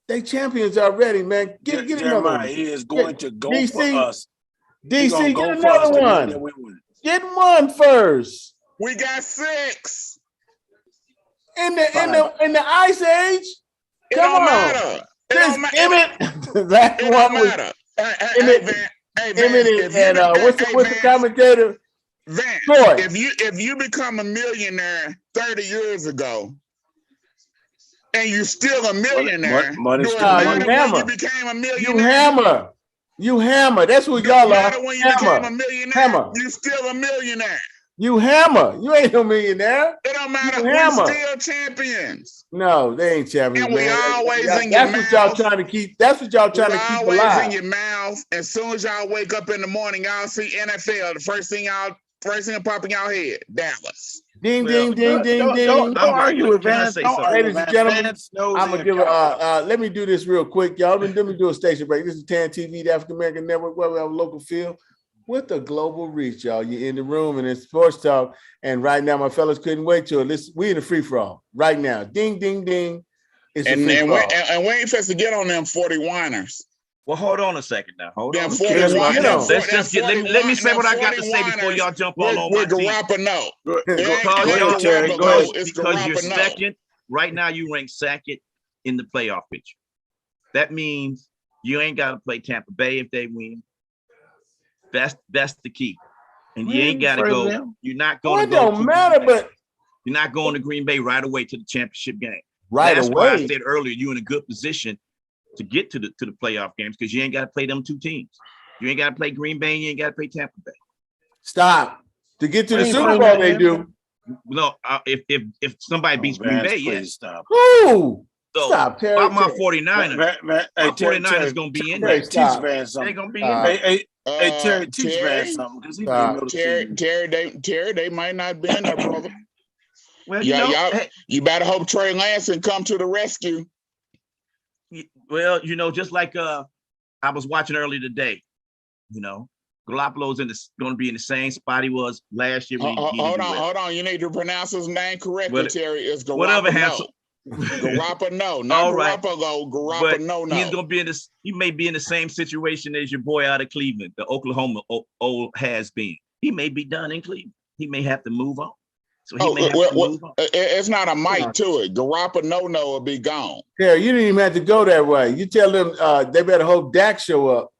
they champions already, man. Get another one. He is going to go for us. DC, get another one. Get one first. We got 6. In the Ice Age. Come on. That one was Emmett and what's the commentator? Vance, Boy. if you become a millionaire 30 years ago, and you're still a millionaire, money's do it still matter money. when hammer. you became a You millionaire? hammer. You hammer. That's what Do y'all it matter are. when you became a Hammer. millionaire? Hammer. You still a millionaire. You hammer. You ain't no millionaire. It don't matter. You We hammer. still champions. No, they ain't champions, And we man. always in your That's what y'all mouth. trying to keep. That's what y'all trying We to keep always in alive. your mouth. As soon as y'all wake up in the morning, y'all see NFL. The first thing that pop in y'all head, Dallas. Ding, Well, ding, ding, ding, ding. Don't argue with Can I Vance. say Don't something? argue Ladies with and Vance. gentlemen, Vance knows I'm gonna he give a let me do this real quick, y'all. Let me do a station break. This is TAN TV, the African American Network, where we have a local feel with a global reach, y'all. You're in the room and it's sports talk. And right now, my fellas couldn't wait till this. We in the free for all right now. Ding, ding, ding. It's a And, free and, for we, all. and we ain't supposed to get on them 40 whiners. Well, hold on a second now. Hold Them on. 40 cares about whiners. them? Let's just get. Let me say what I got to say before y'all jump all on my with team. Garoppolo. Go It ain't ahead, Terry. Go Garoppolo, ahead. it's Because you're Garoppolo. second. Right now, you rank second in the playoff picture. That means you ain't got to play Tampa Bay if they win. That's the key. And you ain't got to go. You're not Well, going it to go. don't matter, but You're not going to Green Bay right away to the championship game. right That's why I away. said earlier you're in a good position to get to the playoff games because you ain't got to play them two teams. You ain't got to play Green Bay. You ain't got to play Tampa Bay. Stop. To get to the Ain't Super playing Bowl, that they game. do. No, if somebody beats Green Vance, Bay, please yes. stop. Who? So Stop, Terry. about my Terry. 49ers, Hey, my Terry, 49ers going to be in Terry, there. teach stop. Vance They're something. going to be in there. Hey, Terry, teach Terry, Vance something because he didn't know the season. Terry, they might not be in there, brother. Well, You better hope Trey Lance can come to the rescue. well, just like I was watching earlier today, Garoppolo's going to be in the same spot he was last year. Hold on. You need to pronounce his name correctly, Terry. It's Garoppolo. Whatever, Hansel. Garoppolo, not All right. Garoppolo. But Garoppolo. he's going to be he may be in the same situation as your boy out of Cleveland, the Oklahoma old has been. He may be done in Cleveland. He may have to move on. So he may have to move on. It's not a mic to it. Garoppolo will be gone. Yeah, you didn't even have to go that way. You tell them they better hope Dak show up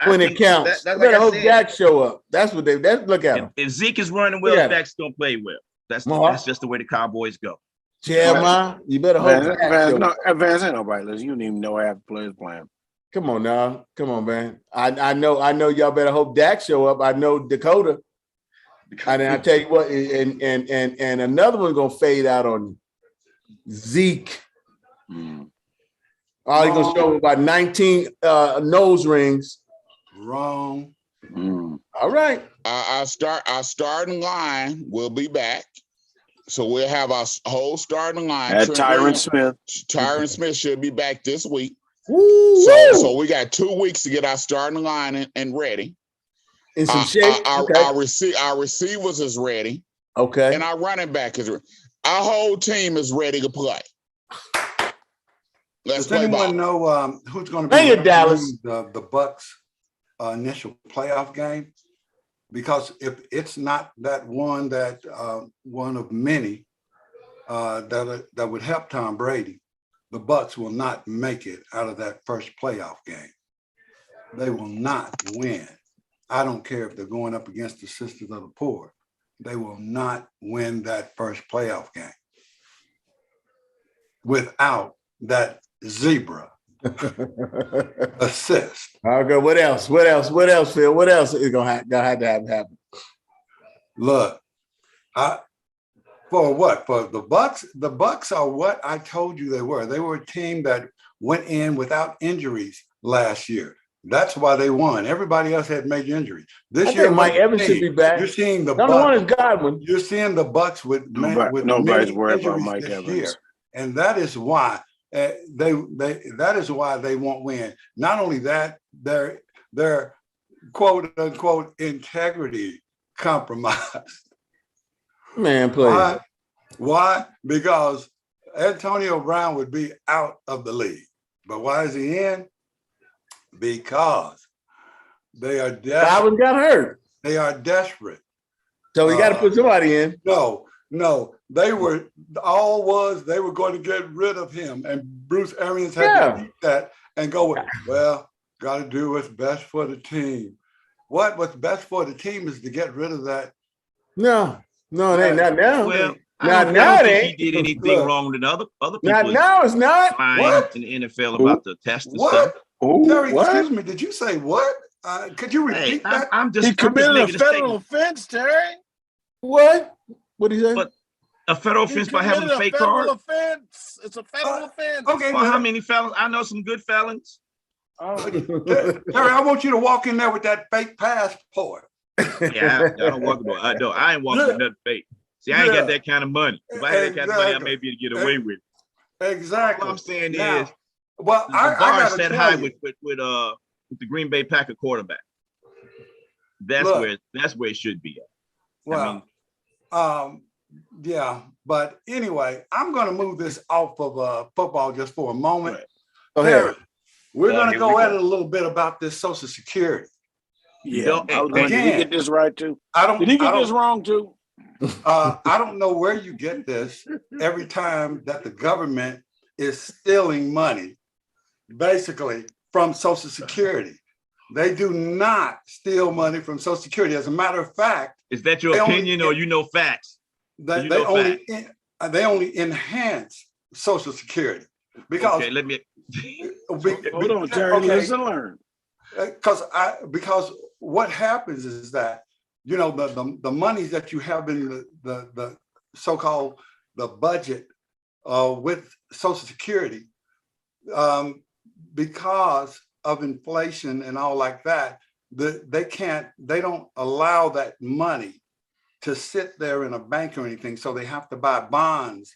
when it counts. They better hope Dak show up. That's what look at him. If Zeke is running well, Dak's going to play well. That's just the way the Cowboys go. Jeremiah, you better hope Dak show up. Advance ain't nobody listen. You don't even know half the players playing. Come on now. Come on, man. I know y'all better hope Dak show up. I know Dakota. And I tell you what, and another one gonna fade out on you. Zeke. He's gonna show up about 19 nose rings. Wrong. All right. Our starting line will be back. So we'll have our whole starting line. Tyron Smith. Tyron Smith should be back this week. So we got 2 weeks to get our starting line and ready. In some shape. Our receivers is ready. Okay. And our running back is ready. Our whole team is ready to play. Does anyone know who's going to be Hey, Dallas. the Bucks initial playoff game? Because if it's not that one of many that would help Tom Brady, the Bucks will not make it out of that first playoff game. They will not win. I don't care if they're going up against the Sisters of the Poor. They will not win that first playoff game without that zebra assist. Okay, what else? What else, Phil? What else is gonna have to happen? Look, for what? For the Bucks? The Bucks are what I told you they were. They were a team that went in without injuries last year. That's why they won. Everybody else had major injuries. This year, Mike Evans should be back. You're seeing the Bucks. One is Godwin. You're seeing the Bucks with nobody's worried about Mike this Evans. year, and that is why that is why they won't win. Not only that, their quote unquote integrity compromised. Man, please. Why? Because Antonio Brown would be out of the league. But why is he in? Because they are desperate. Godwin got hurt. They are desperate. So we got to put somebody in. No. They were going to get rid of him. And Bruce Arians had to keep that and go with, well, got to do what's best for the team. what's best for the team is to get rid of that. No, it ain't. Not now. Well, Not I now, don't it think he ain't. did anything Look. wrong than other Not people now, it's not. lying What? in the NFL about the test and stuff. What? Who? Terry, What? excuse me, did you say what? Could you Hey, repeat that? I'm He just committed a making a federal statement. offense, Terry. What? What did he say? But a federal He offense by having committed a a fake federal card. offense. It's a federal offense. Okay, Well, how many felons? I know some good felons. Oh. Terry, I want you to walk in there with that fake passport. Yeah, I don't walk with I ain't walking with nothing fake. See, I ain't got that kind of money. If I had that kind of money, I may be able to get away with it. Exactly. What I'm saying Now, is, well, the I bar is gotta set tell high you, with the Green Bay Packer quarterback. That's Look. where it should be at. well, yeah, but anyway, I'm going to move this off of football just for a moment. Go ahead. Terry, we're going to here go we at go. it a little bit about this Social Security. Yeah. Don't- I was wondering, did he again, get this right too? I don't. Did he get I this don't, wrong too? I don't know where you get this every time that the government is stealing money, basically from Social Security. They do not steal money from Social Security. As a matter of fact, Is that your They only opinion get- or you know facts? they, You they know they only enhance Social Security because Okay, let me. Hold on, Terry. Listen, learn. because what happens is that the monies that you have in the so-called the budget with Social Security, because of inflation and all like that, they don't allow that money to sit there in a bank or anything. So they have to buy bonds.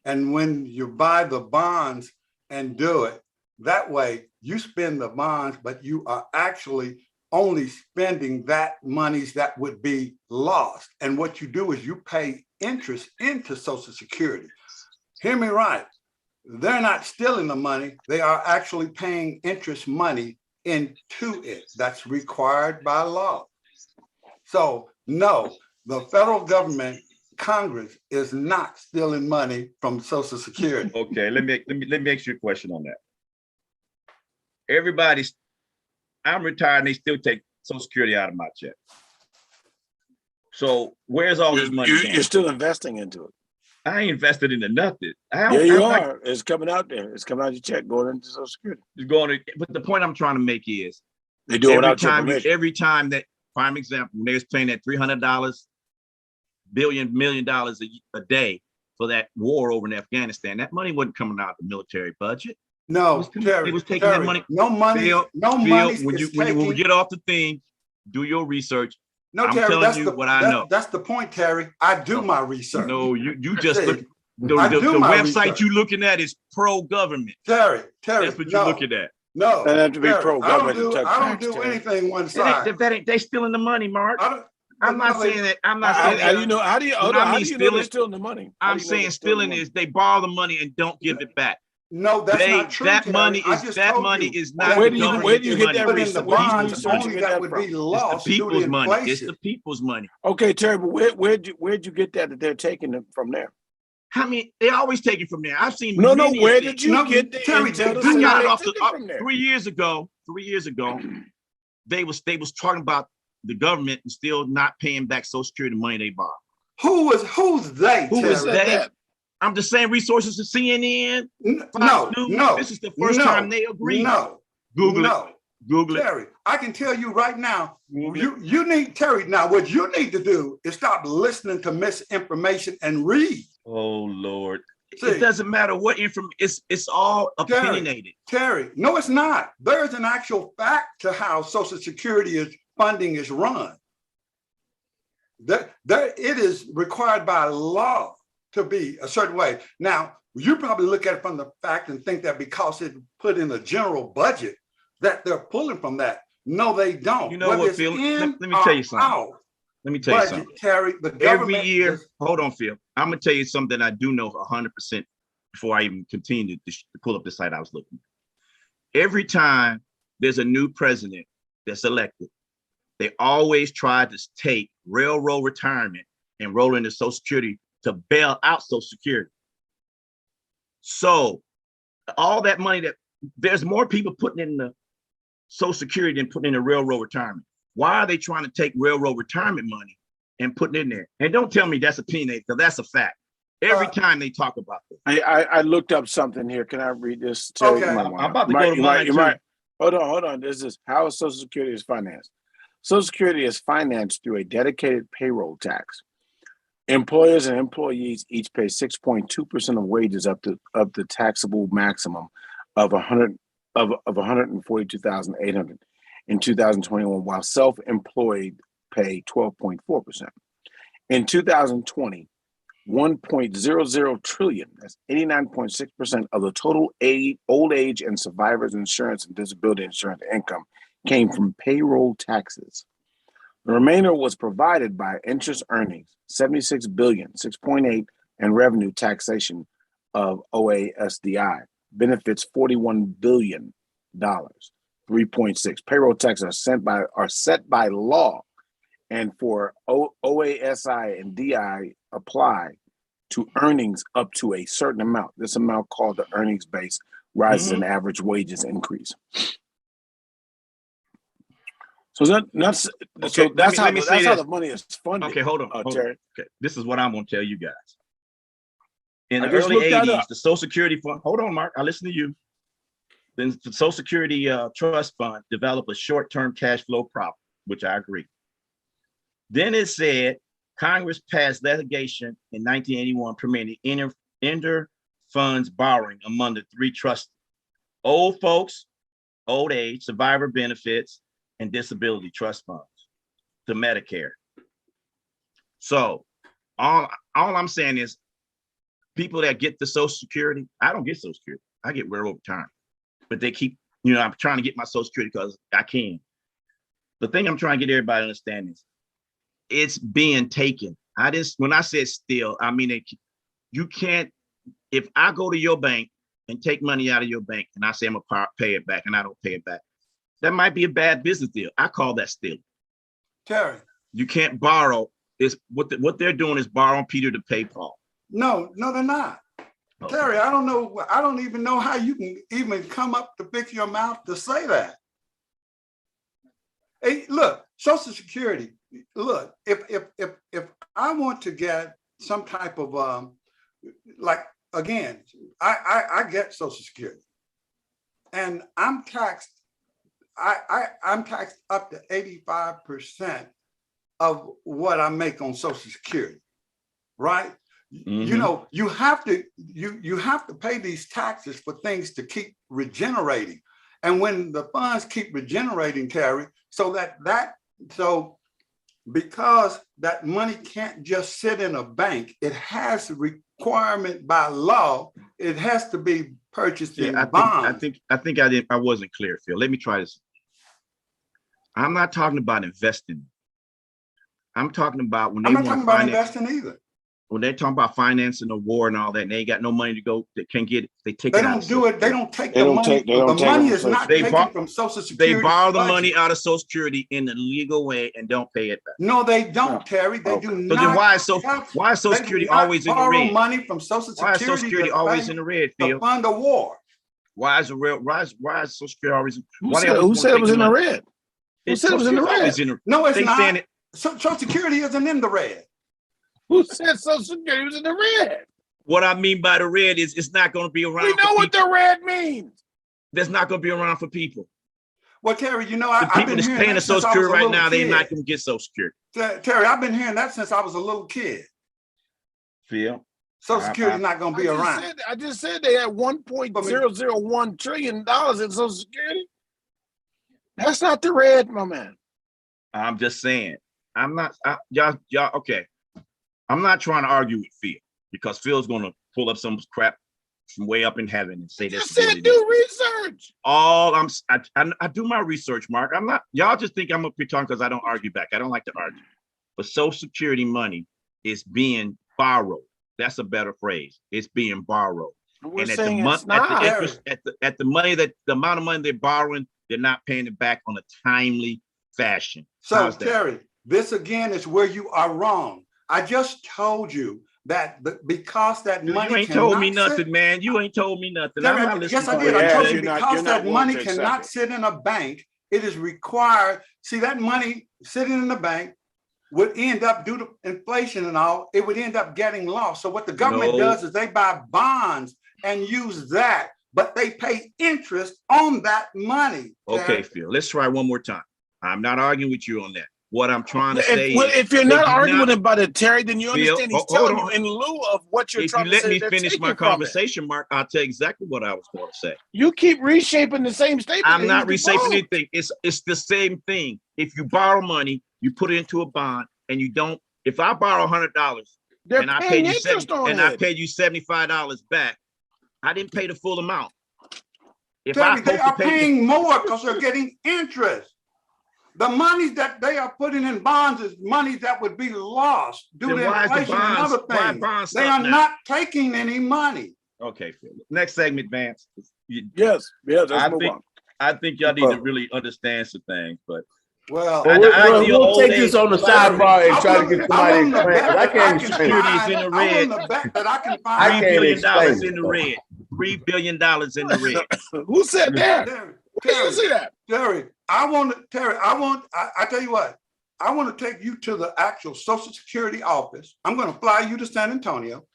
And when you buy the bonds and do it, that way you spend the bonds, but you are actually only spending that monies that would be lost. And what you do is you pay interest into Social Security. Hear me right. They're not stealing the money. They are actually paying interest money into it. That's required by law. So no, the federal government, Congress, is not stealing money from Social Security. Okay, let me ask you a question on that. I'm retired and they still take Social Security out of my check. So where's all this money going? You're still investing into it. I ain't invested into nothing. Yeah, you are. It's coming out there. It's coming out your check going into Social Security. But the point I'm trying to make is They do it without your permission. every time that, prime example, when they was paying that $300 million a day for that war over in Afghanistan, that money wasn't coming out of the military budget. No, Terry, they was taking that money. No money. Phil, no money. When we get off the thing, do your research. No, I'm Terry, telling that's you the, what I know. That's the point, Terry. I do my research. No, you just See, look. The my website research. you looking at is pro-government. Terry, That's what you're looking at. No, That have to be Terry, pro-government. I don't do anything one side. They stealing the money, Mark. I'm not saying that. I'm not saying How do you know? How do you know they're stealing the money? I'm saying stealing is they borrow the money and don't give it back. No, that's not true. That Terry. money I is just that told money you is not Where the do you government's get money. that Put in research? the Where do you bonds research only you get that that would from? be It's lost the due to people's money. It's inflation. the people's money. Okay, Terry, but where'd you get that they're taking it from there? I mean, they always take it from there. I've seen No, many where of did these. you No, get the Terry, intel to I say I got they it off took the it from there? 3 years ago. 3 years ago, they was talking about the government and still not paying back Social Security money they borrowed. Who's they? Who Terry? was they? I'm just saying resources to CNN, Fox News. No. This is the first time they agreed. Google it. Google it. Terry, I can tell you right now, Google you need, Terry, now what you need to do is stop listening to misinformation and read. Oh Lord. See, It doesn't matter what information, it's all opinionated. Terry, no, it's not. There's an actual fact to how Social Security funding is run. It is required by law to be a certain way. Now, you probably look at it from the fact and think that because it's put in the general budget, that they're pulling from that. No, they don't. You know what, Phil? Let me tell you something. Let me tell you something. Terry, the Every government year, hold on, Phil. I'm gonna tell you something I do know 100% before I even continue to pull up the site I was looking at. Every time there's a new president that's elected, they always try to take railroad retirement and roll into Social Security to bail out Social Security. So all that money there's more people putting in the Social Security than putting in the railroad retirement. Why are they trying to take railroad retirement money and putting it in there? And don't tell me that's a peanut, because that's a fact. Every time they talk about this. I looked up something here. Can I read this? Terry? Okay. I'm about to go to mine too. Hold on. This is how Social Security is financed. Social Security is financed through a dedicated payroll tax. Employers and employees each pay 6.2% of wages up to the taxable maximum of 142,800 in 2021, while self-employed pay 12.4%. In 2020, 1.00 trillion, that's 89.6% of the total old age and survivors insurance and disability insurance income came from payroll taxes. The remainder was provided by interest earnings, 76 billion, 6.8, and revenue taxation of OASDI, benefits $41 billion, 3.6. Payroll taxes are set by law, and for OASI and DI apply to earnings up to a certain amount. This amount, called the earnings base, rises and average wages increase. So that's how the money is funded. Okay, hold on. Terry. Okay, this is what I'm going to tell you guys. In the I just early looked that 80s, up. the Social Security Fund, hold on, Mark, I listen to you. Then the Social Security Trust Fund developed a short-term cash flow problem, which I agree. Then it said Congress passed legislation in 1981 permitting inter-funds borrowing among the three trusts: old folks, old age, survivor benefits, and disability trust funds to Medicare. So all I'm saying is people that get the Social Security, I don't get Social Security. I get railroad retirement. But they keep, I'm trying to get my Social Security because I can. The thing I'm trying to get everybody to understand is it's being taken. When I said steal, I mean, you can't, if I go to your bank and take money out of your bank and I say I'm gonna pay it back and I don't pay it back, that might be a bad business deal. I call that stealing. Terry. You can't borrow. It's what they're doing is borrowing Peter to pay Paul. No, they're not. Okay. Terry, I don't even know how you can even come up to fix your mouth to say that. Hey, look, Social Security, look, if I want to get some type of like, again, I get Social Security and I'm taxed. I'm taxed up to 85% of what I make on Social Security, right? Mm-hmm. You have to pay these taxes for things to keep regenerating. And when the funds keep regenerating, Terry, so because that money can't just sit in a bank, it has a requirement by law. It has to be purchased in bonds. I wasn't clear, Phil. Let me try this. I'm not talking about investing. I'm talking about when they want to talking about investing either. When they're talking about financing a war and all that, and they ain't got no money to go, they can't get it. They take it out. They don't do it. They don't take the money. The money is not taken from Social Security. They borrow the money out of Social Security in a legal way and don't pay it back. No, they don't, Terry. They do not. So then why is Social Security always in the red? Money from Social Security. Why is Social Security always in the red, Phil? To fund a war. Why is Social Security always? Who said it was in the red? Who said it was in the red? No, it's not. Social Security isn't in the red. Who said Social Security was in the red? What I mean by the red is it's not going to be around. We know what the red means. That's not going to be around for people. Well, Terry, the people that's paying the Social Security right now, they're not going to get Social Security. Terry, I've been hearing that since I was a little kid. Phil? Social Security is not going to be around. I just said they had $1.001 trillion in Social Security. That's not the red, my man. I'm just saying. Y'all, okay. I'm not trying to argue with Phil because Phil's going to pull up some crap from way up in heaven and say this. You said do research. I do my research, Mark. I'm not. Y'all just think I'm up here talking because I don't argue back. I don't like to argue. But Social Security money is being borrowed. That's a better phrase. It's being borrowed. And at the amount of money they're borrowing, they're not paying it back on a timely fashion. So Terry, this again is where you are wrong. I just told you that because that money you ain't told me nothing, man. You ain't told me nothing. Yes, I did. I told you because that money cannot sit in a bank, it is required. See, that money sitting in the bank would end up, due to inflation and all, it would end up getting lost. So what the government does is they buy bonds and use that, but they pay interest on that money. Okay, Phil, let's try one more time. I'm not arguing with you on that. What I'm trying to say if you're not arguing about it, Terry, then you understand he's telling you in lieu of what you're trying to say. If you let me finish my conversation, Mark, I'll tell you exactly what I was going to say. You keep reshaping the same statement. I'm not reshaping anything. It's the same thing. If you borrow money, you put it into a bond, and you don't. If I borrow $100 and I pay you I pay you $75 back, I didn't pay the full amount. If Terry, they are paying more because they're getting interest. The money that they are putting in bonds is money that would be lost due to inflation and other things. They are not taking any money. Okay, Phil. Next segment, Vance. Yes. I think y'all need to really understand some things, but well, we'll take this on the sidebar and try to get somebody to explain. I can't explain it. In the red. I $3 billion in the red. $3 billion in the red. Who said that? Terry, you see that? Terry, I tell you what, I want to take you to the actual Social Security office. I'm going to fly you to San Antonio,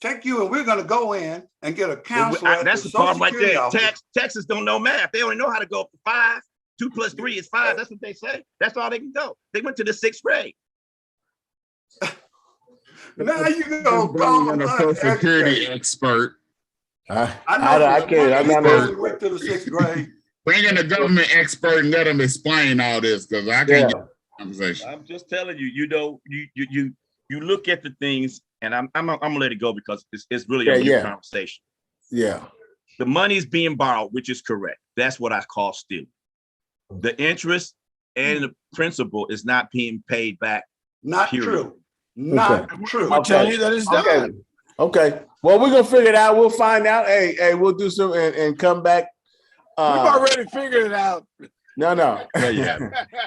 take you, and we're going to go in and get a counselor. That's the problem right there. Texas don't know math. They only know how to go up to 5. 2 + 3 is 5. That's what they say. That's all they can go. They went to the 6th grade. Now you go call a Social Security expert. I can't. I'm not. Went to the 6th grade. Bring in a government expert and let them explain all this, because I can't get the conversation. I'm just telling you, you look at the things, and I'm gonna let it go because it's really a new conversation. Yeah. The money is being borrowed, which is correct. That's what I call stealing. The interest and the principal is not being paid back. Not true. Not true. I'll tell you that it's done. Okay. Well, we're gonna figure it out. We'll find out. Hey, we'll do some and come back. We've already figured it out. No.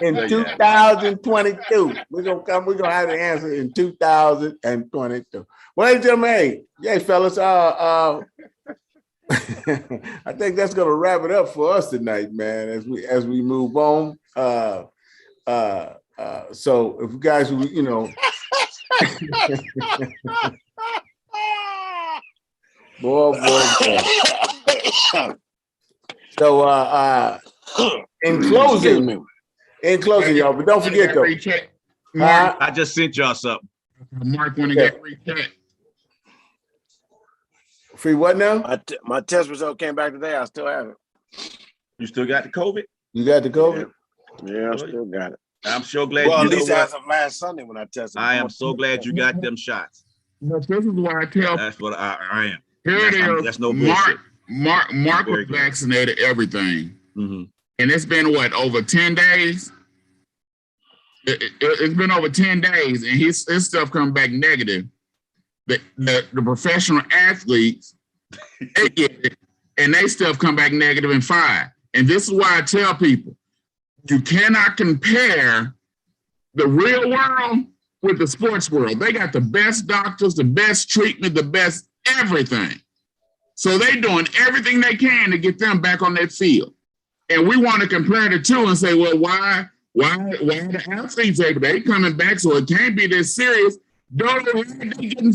In 2022, we're gonna have the answer in 2022. Well, ladies and gentlemen, hey, fellas, I think that's gonna wrap it up for us tonight, man. As we move on. So if you guys, boy. So in closing, y'all, but don't forget though. Mark, I just sent y'all something. Mark want to get free check. Free what now? My test result came back today. I still have it. You still got the COVID? You got the COVID? Yeah, I still got it. I'm so glad. Well, at least as of last Sunday when I tested. I am so glad you got them shots. But this is why I tell. That's what I am. Here it is. That's no bullshit. Mark was vaccinated everything. Mm-hmm. And it's been over 10 days? It's been over 10 days and his stuff come back negative. The professional athletes, they get it, and they stuff come back negative in 5. And this is why I tell people, you cannot compare the real world with the sports world. They got the best doctors, the best treatment, the best everything. So they're doing everything they can to get them back on that field. And we want to compare the two and say, well, why are the athletes able? They coming back, so it can't be this serious. They're getting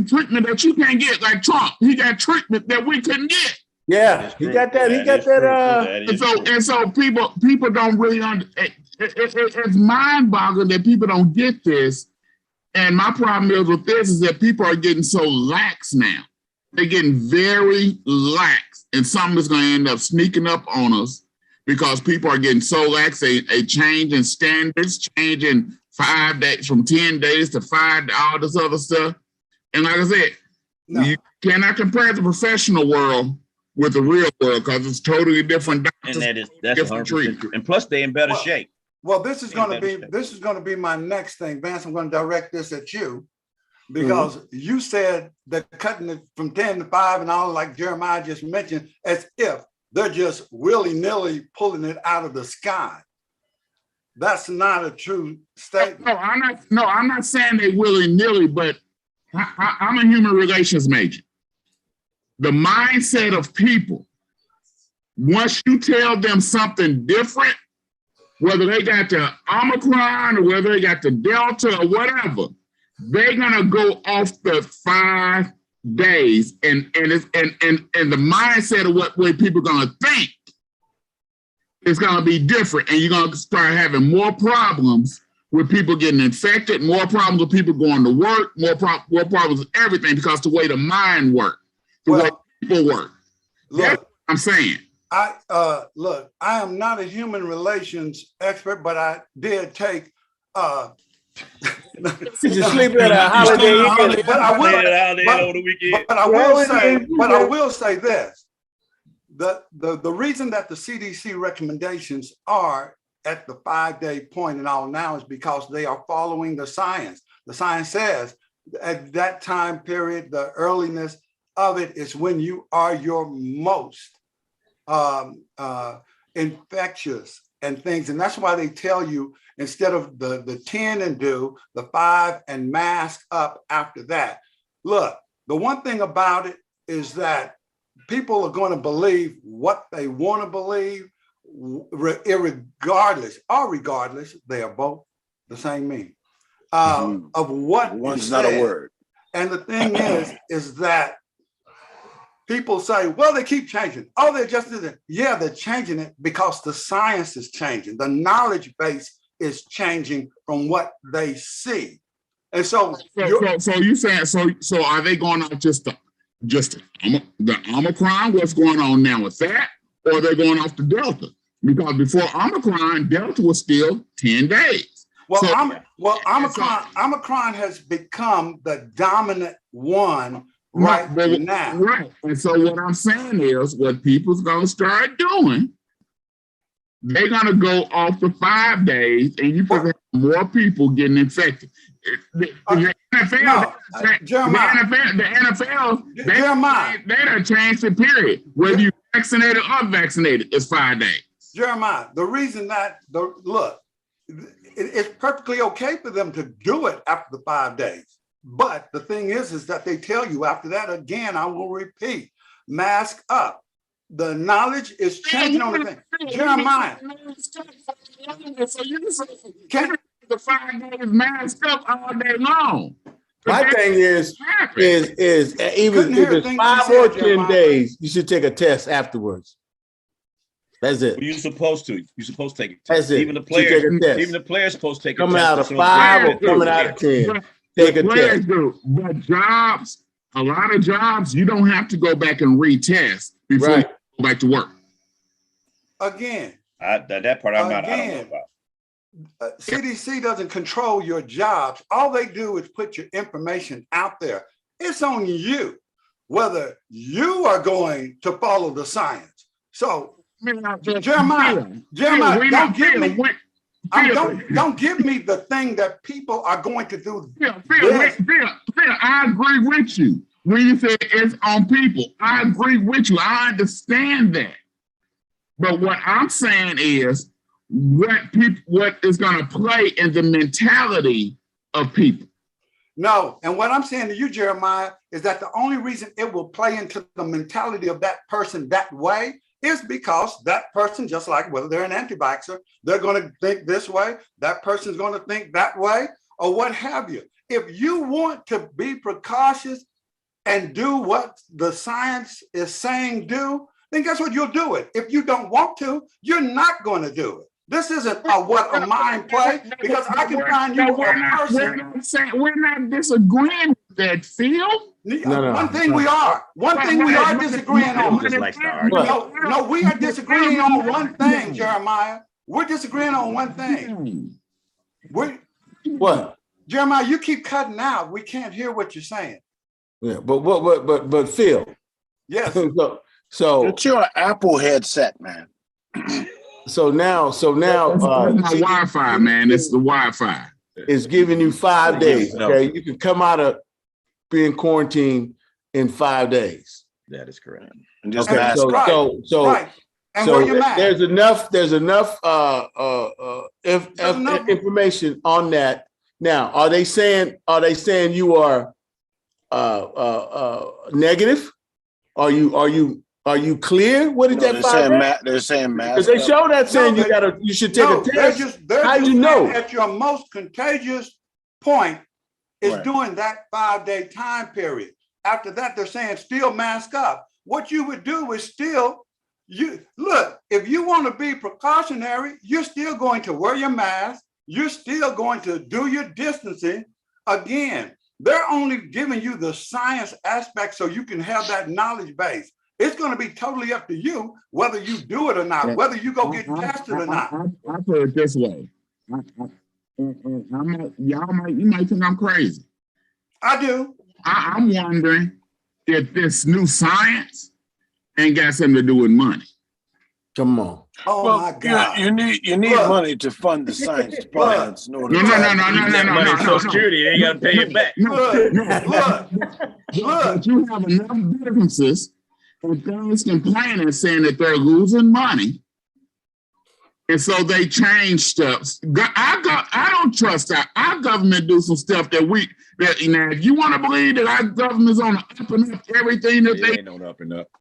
treatment that you can't get, like Trump. He got treatment that we couldn't get. Yeah, he got that. He got that. And so people don't really it's mind-boggling that people don't get this. And my problem is with this is that people are getting so lax now. They're getting very lax, and something is going to end up sneaking up on us because people are getting so lax. A change in standards, changing 5 days from 10 days to 5, all this other stuff. And like I said, you cannot compare the professional world with the real world because it's totally different. And that's 100% true. And plus, they're in better shape. Well, this is going to be my next thing, Vance. I'm going to direct this at you. Because you said that cutting it from 10 to 5 and all, like Jeremiah just mentioned, as if they're just willy-nilly pulling it out of the sky. That's not a true statement. No, I'm not saying they willy-nilly, but I'm a human relations major. The mindset of people, once you tell them something different, whether they got the Omicron or whether they got the Delta or whatever, they're gonna go off the 5 days, and the mindset of what way people are gonna think is gonna be different, and you're gonna start having more problems with people getting infected, more problems with people going to work, more problems with everything because the way the mind works, the way people work. Look, That's what I'm saying. Look, I am not a human relations expert, but I did take Did you sleep at a Holiday Inn? But I will say this. The reason that the CDC recommendations are at the 5-day point and all now is because they are following the science. The science says at that time period, the earliness of it is when you are your most infectious and things. And that's why they tell you, instead of the 10 and do, the 5 and mask up after that. Look, the one thing about it is that people are going to believe what they want to believe, regardless, they are both the same meaning of what one's not a word. And the thing is that people say, well, they keep changing. Oh, they just did it. Yeah, they're changing it because the science is changing. The knowledge base is changing from what they see. And so you saying, so are they going off just the Omicron, what's going on now with that, or they're going off the Delta? Because before Omicron, Delta was still 10 days. Omicron has become the dominant one right now. Right. And so what I'm saying is, what people's going to start doing, they're going to go off the 5 days, and you have more people getting infected. The NFL, they done changed the period. Whether you vaccinated or unvaccinated, it's 5 days. Jeremiah, the reason that, it's perfectly okay for them to do it after the 5 days. But the thing is that they tell you after that, again, I will repeat, mask up. The knowledge is changing on the thing. Jeremiah. So you can't the 5 days mask up all day long. My thing is even if it's 5 or 10 days, you should take a test afterwards. That's it. You're supposed to. You're supposed to take a That's test. it. Even the players supposed to take a test. Coming out of 5 or coming out of 10. Take a test. But jobs, a lot of jobs, you don't have to go back and retest before you go back to work. Again. That part I don't know about. CDC doesn't control your jobs. All they do is put your information out there. It's on you whether you are going to follow the science. So, Jeremiah, don't give me the thing that people are going to do. Phil, I agree with you. When you say it's on people, I agree with you. I understand that. But what I'm saying is what is going to play in the mentality of people. No, and what I'm saying to you, Jeremiah, is that the only reason it will play into the mentality of that person that way is because that person, just like whether they're an anti-vaxxer, they're going to think this way, that person's going to think that way, or what have you. If you want to be precautious and do what the science is saying do, then guess what? You'll do it. If you don't want to, you're not going to do it. This isn't a mind play, because I can find you a person. We're not disagreeing with that, Phil. One thing we are disagreeing on. No, we are disagreeing on one thing, Jeremiah. We're disagreeing on one thing. What? Jeremiah, you keep cutting out. We can't hear what you're saying. Yeah, but Phil. Yes. So it's your Apple headset, man. So now, it's Wi-Fi, man. It's the Wi-Fi. It's giving you 5 days. Okay, you can come out of being quarantined in 5 days. That is correct. And just okay, there's enough information on that. Now, are they saying you are negative? Are you Are you clear? What is that 5 days? They're saying mask. Because they show that saying No, you should take a test. They're How just you know? saying at your most contagious point is Right. during that 5-day time period. After that, they're saying still mask up. What you would do is still, if you want to be precautionary, you're still going to wear your mask. You're still going to do your distancing. Again, they're only giving you the science aspect so you can have that knowledge base. It's going to be totally up to you whether you do it or not, whether you go get tested or not. I put it this way. You might think I'm crazy. I do. I'm wondering if this new science ain't got something to do with money. Come on. Oh my God. You need Look. money to fund the science departments. No. Social Security, they got to pay it back. But you have enough businesses and things complaining saying that they're losing money. And so they change stuff. I don't trust our government do some stuff that now, if you want to believe that our government's on the up and up everything that They ain't on up and up.